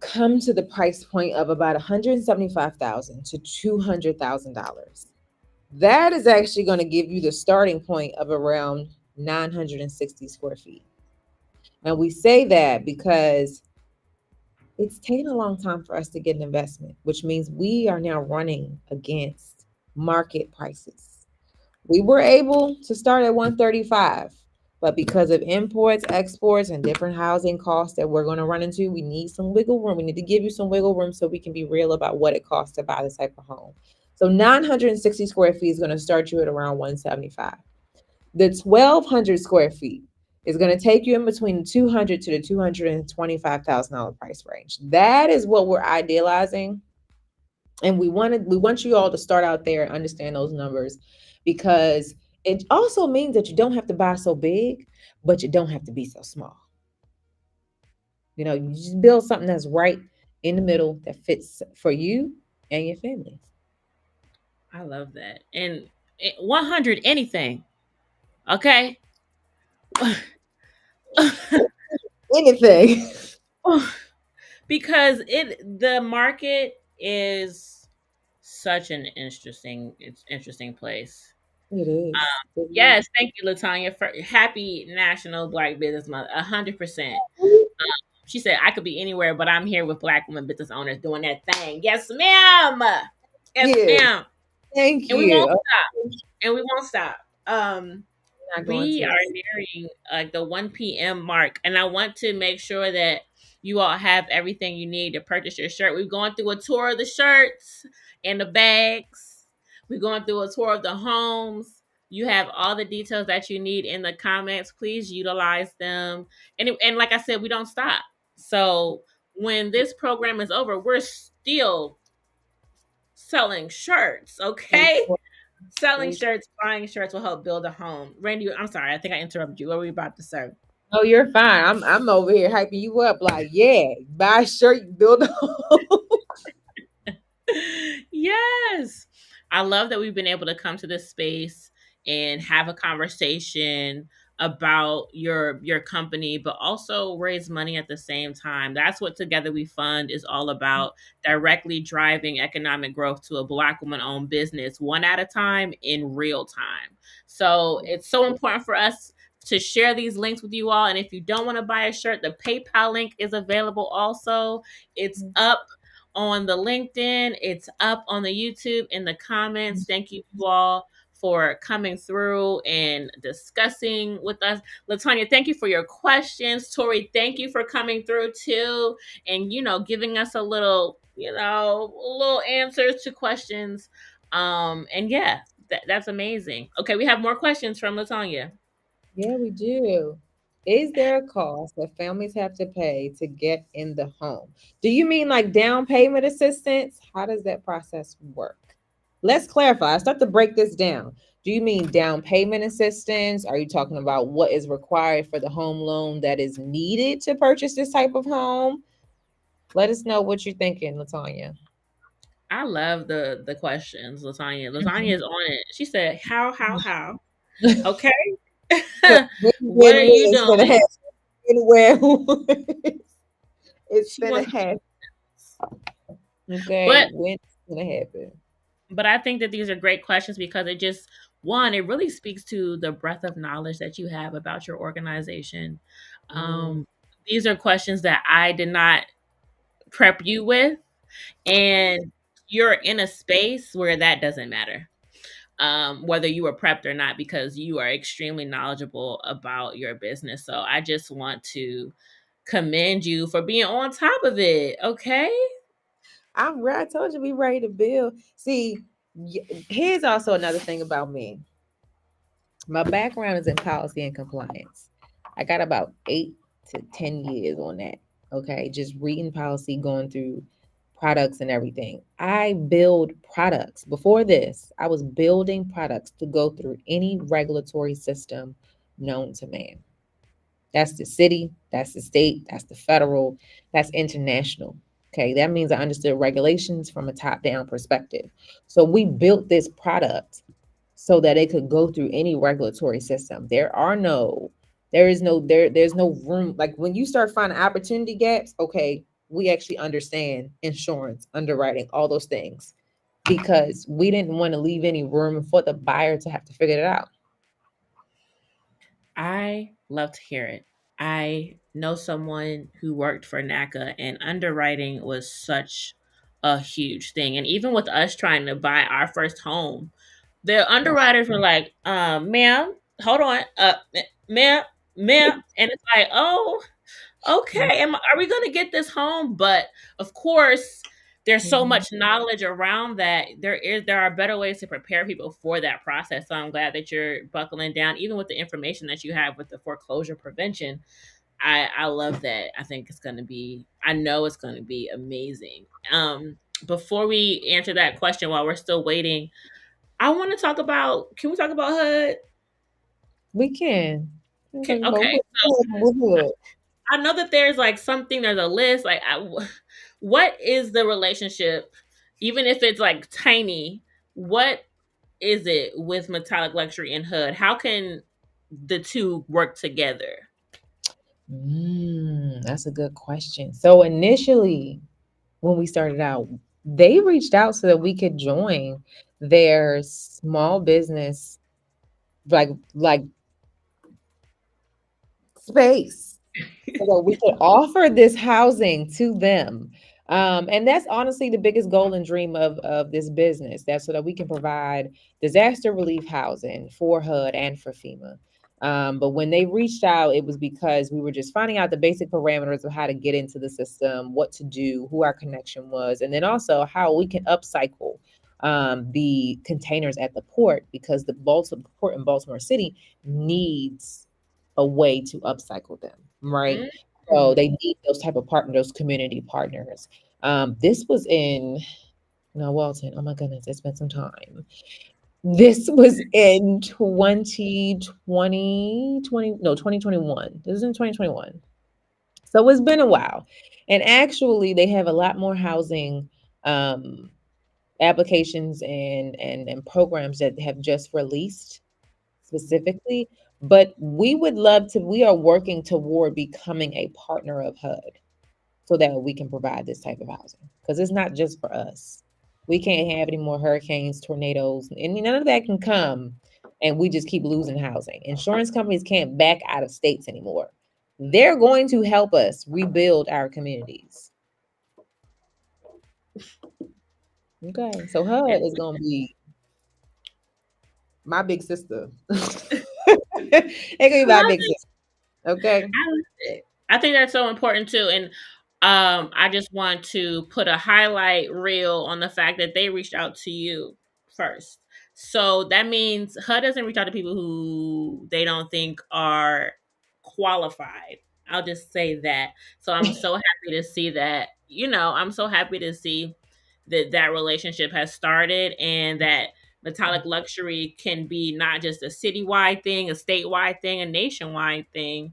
come to the price point of about $175,000 to $200,000. That is actually going to give you the starting point of around 960 square feet. And we say that because it's taken a long time for us to get an investment, which means we are now running against market prices. We were able to start at 135, but because of imports, exports, and different housing costs that we're going to run into, we need some wiggle room. We need to give you some wiggle room so we can be real about what it costs to buy this type of home. So 960 square feet is going to start you at around 175. The 1,200 square feet is going to take you in between the 200 to the $225,000 price range. That is what we're idealizing, and we want you all to start out there and understand those numbers, because it also means that you don't have to buy so big, but you don't have to be so small. You just build something that's right in the middle that fits for you and your family. I love that. And 100 anything. Okay. Anything. Because the market is such an interesting place. It is. It Yes, thank you, Latanya. For happy National Black Business Month. 100%. is. She said I could be anywhere, but I'm here with Black women business owners doing that thing. Yes, ma'am. Yes, Yeah. ma'am. Thank And we won't you. stop. And we won't stop. Not going We to. are nearing the 1 p.m. mark, and I want to make sure that you all have everything you need to purchase your shirt. We've gone through a tour of the shirts and the bags. We're going through a tour of the homes. You have all the details that you need in the comments. Please utilize them. And like I said, we don't stop. So when this program is over, we're still selling shirts, okay? Selling shirts, buying shirts will help build a home. Randy, I'm sorry, I think I interrupted you. What were we about to say? Oh, you're fine. I'm over here hyping you up. Like, yeah, buy a shirt, build a home. Yes. I love that we've been able to come to this space and have a conversation about your company, but also raise money at the same time. That's what Together We Fund is all about, directly driving economic growth to a Black woman owned business one at a time in real time. So it's so important for us to share these links with you all. And if you don't want to buy a shirt, the PayPal link is available also. It's up on the LinkedIn. It's up on the YouTube in the comments. Thank you all for coming through and discussing with us. Latanya, thank you for your questions. Tori, thank you for coming through too and giving us a little, little answers to questions. And yeah, that's amazing. Okay, we have more questions from Latanya. Yeah, we do. Is there a cost that families have to pay to get in the home? Do you mean like down payment assistance? How does that process work? Let's clarify. I start to break this down. Do you mean down payment assistance? Are you talking about what is required for the home loan that is needed to purchase this type of home? Let us know what you're thinking, Latanya. I love the questions, Latanya. Latanya is on it. She said, how? Okay. Because What are win-win-win you is gonna doing? happen. Win-win. It's She gonna wants, happen. Okay, but when's gonna happen? I think that these are great questions because it just one, it really speaks to the breadth of knowledge that you have about your organization. Mm. Um, these are questions that I did not prep you with, and you're in a space where that doesn't matter. Whether you were prepped or not, because you are extremely knowledgeable about your business. So I just want to commend you for being on top of it. Okay. I'm right. I told you we ready to build. See, here's also another thing about me. My background is in policy and compliance. I got about 8 to 10 years on that. Okay, just reading policy, going through products and everything. I build products. Before this, I was building products to go through any regulatory system known to man. That's the city, that's the state, that's the federal, that's international. Okay, that means I understood regulations from a top down perspective. So we built this product so that it could go through any regulatory system. There's no room. Like when you start finding opportunity gaps, okay, we actually understand insurance, underwriting, all those things because we didn't want to leave any room for the buyer to have to figure it out. I love to hear it. I know someone who worked for NACA, and underwriting was such a huge thing. And even with us trying to buy our first home, the Right. underwriters were like, ma'am, hold on, ma'am, ma'am. And it's like, oh, okay, are we going to get this home? But of course, there's so Mhm. much knowledge around that there are better ways to prepare people for that process. So I'm glad that you're buckling down, even with the information that you have with the foreclosure prevention. I love that. I think it's going to be. I know it's going to be amazing. Before we answer that question, while we're still waiting, I want to talk about. Can we talk about HUD? We can. We can talk about Okay, what. I know that there's like something, there's a list. Like, what is the relationship, even if it's like tiny? What is it with metallic luxury and HUD? How can the two work together? That's a good question. So initially, when we started out, they reached out so that we could join their small business, like space, so that we could offer this housing to them. And that's honestly the biggest goal and dream of this business. That's so that we can provide disaster relief housing for HUD and for FEMA. But when they reached out, it was because we were just finding out the basic parameters of how to get into the system, what to do, who our connection was, and then also how we can upcycle the containers at the port because the Baltimore port in Baltimore City needs a way to upcycle them, right? Mm? So Mhm. they need those type of partner, those community partners. This was in no Walton. Oh my goodness, it's been some time. This was in 2020, no, 2021. This is in 2021. So it's been a while. And actually, they have a lot more housing um, applications and programs that have just released specifically. But we would love to, we are working toward becoming a partner of HUD so that we can provide this type of housing because it's not just for us. We can't have any more hurricanes, tornadoes, and none of that can come, and we just keep losing housing. Insurance companies can't back out of states anymore. They're going to help us rebuild our communities. Okay, so HUD is going to be my big sister. They're going to be I my love big sister. Okay. I love it. I think that's so important too. And I just want to put a highlight reel on the fact that they reached out to you first. So that means HUD doesn't reach out to people who they don't think are qualified. I'll just say that. So I'm so happy to see that. I'm so happy to see that that relationship has started and that metallic luxury can be not just a citywide thing, a statewide thing, a nationwide thing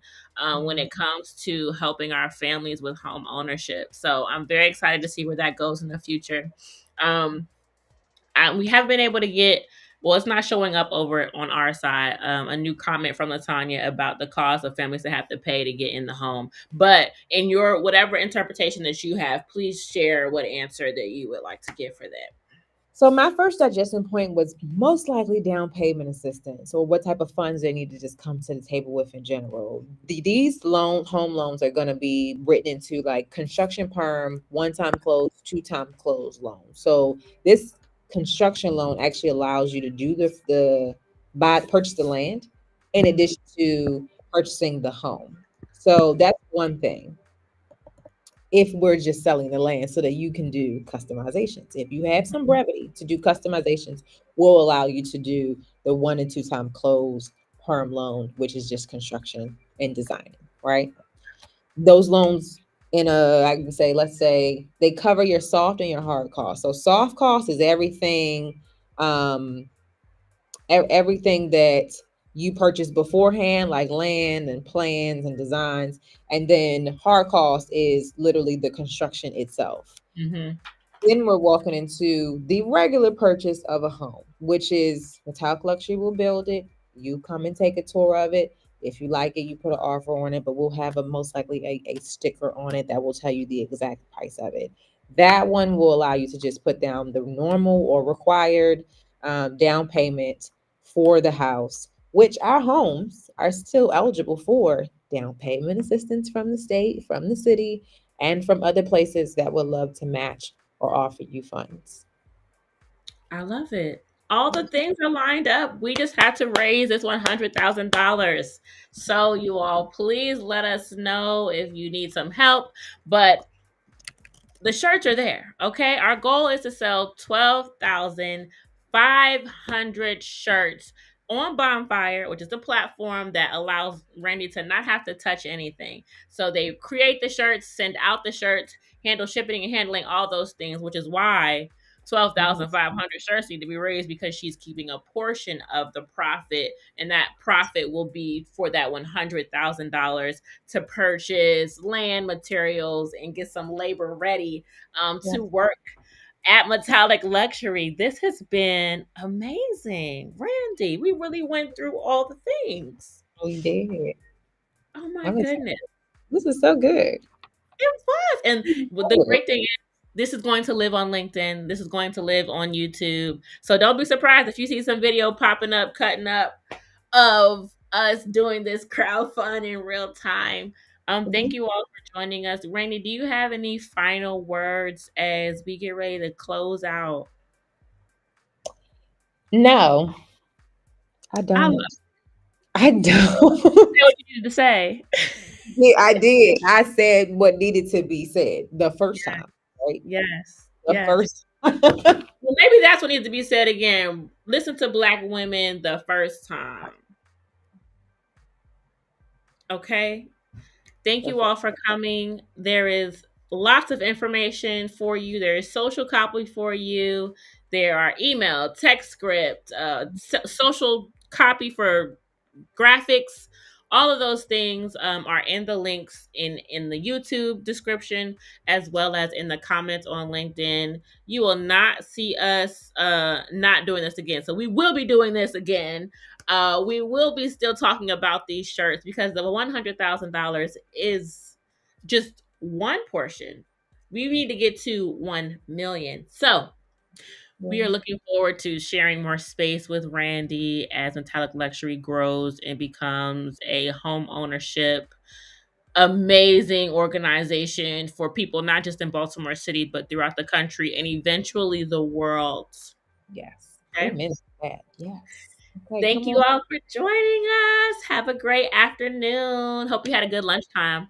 when it comes to helping our families with home ownership. So I'm very excited to see where that goes in the future. Um, we have been able to get, well, it's not showing up over on our side, a new comment from Latanya about the cost of families that have to pay to get in the home. But in your whatever interpretation that you have, please share what answer that you would like to give for that. So my first suggestion point was most likely down payment assistance or what type of funds they need to just come to the table with in general. These home loans are going to be written into like construction perm, one time close, two-time close loan. So this construction loan actually allows you to do the purchase the land in Mhm. addition to purchasing the home. So that's one thing if we're just selling the land so that you can do customizations. If you have some brevity to do customizations, we'll allow you to do the one and two time close perm loan, which is just construction and designing, right? Those loans I can say, let's say they cover your soft and your hard costs. So soft cost is everything, um, everything that you purchase beforehand, like land and plans and designs. And then hard cost is literally the construction itself. Mhm. Then we're walking into the regular purchase of a home, which is Metallic Luxury will build it. You come and take a tour of it. If you like it, you put an offer on it, but we'll have a most likely a sticker on it that will tell you the exact price of it. That one will allow you to just put down the normal or required down payment for the house, which our homes are still eligible for down payment assistance from the state, from the city, and from other places that would love to match or offer you funds. I love it. All the things are lined up. We just had to raise this $100,000. So, you all, please let us know if you need some help. But the shirts are there. Okay. Our goal is to sell 12,500 shirts on Bonfire, which is the platform that allows Randy to not have to touch anything. So they create the shirts, send out the shirts, handle shipping and handling all those things, which is why Mhm. 12,500 shirts need to be raised because she's keeping a portion of the profit, and that profit will be for that $100,000 to purchase land, materials, and get some labor ready Yeah, to work at Metallic Luxury. This has been amazing. Randy, we really went through all the things. we did. Oh my I'm excited. goodness. This is so good. It was. And the great thing is, this is going to live on LinkedIn. This is going to live on YouTube. So don't be surprised if you see some video popping up, cutting up of us doing this crowdfund in real time. Thank Mhm. you all for joining us. Rainy, do you have any final words as we get ready to close out? No, I I love don't. I say don't. what you needed to say. Yeah, I did. I said what needed to be said the first time, right? Yes. The Yes. first. Well, maybe that's what needs to be said again. Listen to Black women the first time. Okay. Thank The you all for coming. There is lots of information for you. There is social copy for you. There are email, text script, social copy for graphics. All of those things are in the links in the YouTube description, as well as in the comments on LinkedIn. You will not see us not doing this again. So we will be doing this again. We will be still talking about these shirts because the $100,000 is just one portion. We need to get to 1 million. So we are yeah. looking forward to sharing more space with Randy as Metallic Luxury grows and becomes a home ownership amazing organization for people not just in Baltimore City but throughout the country and eventually the world. Yes. Okay. Amen to that. Yes. Okay, Thank come you on. all for joining us. Have a great afternoon. Hope you had a good lunchtime.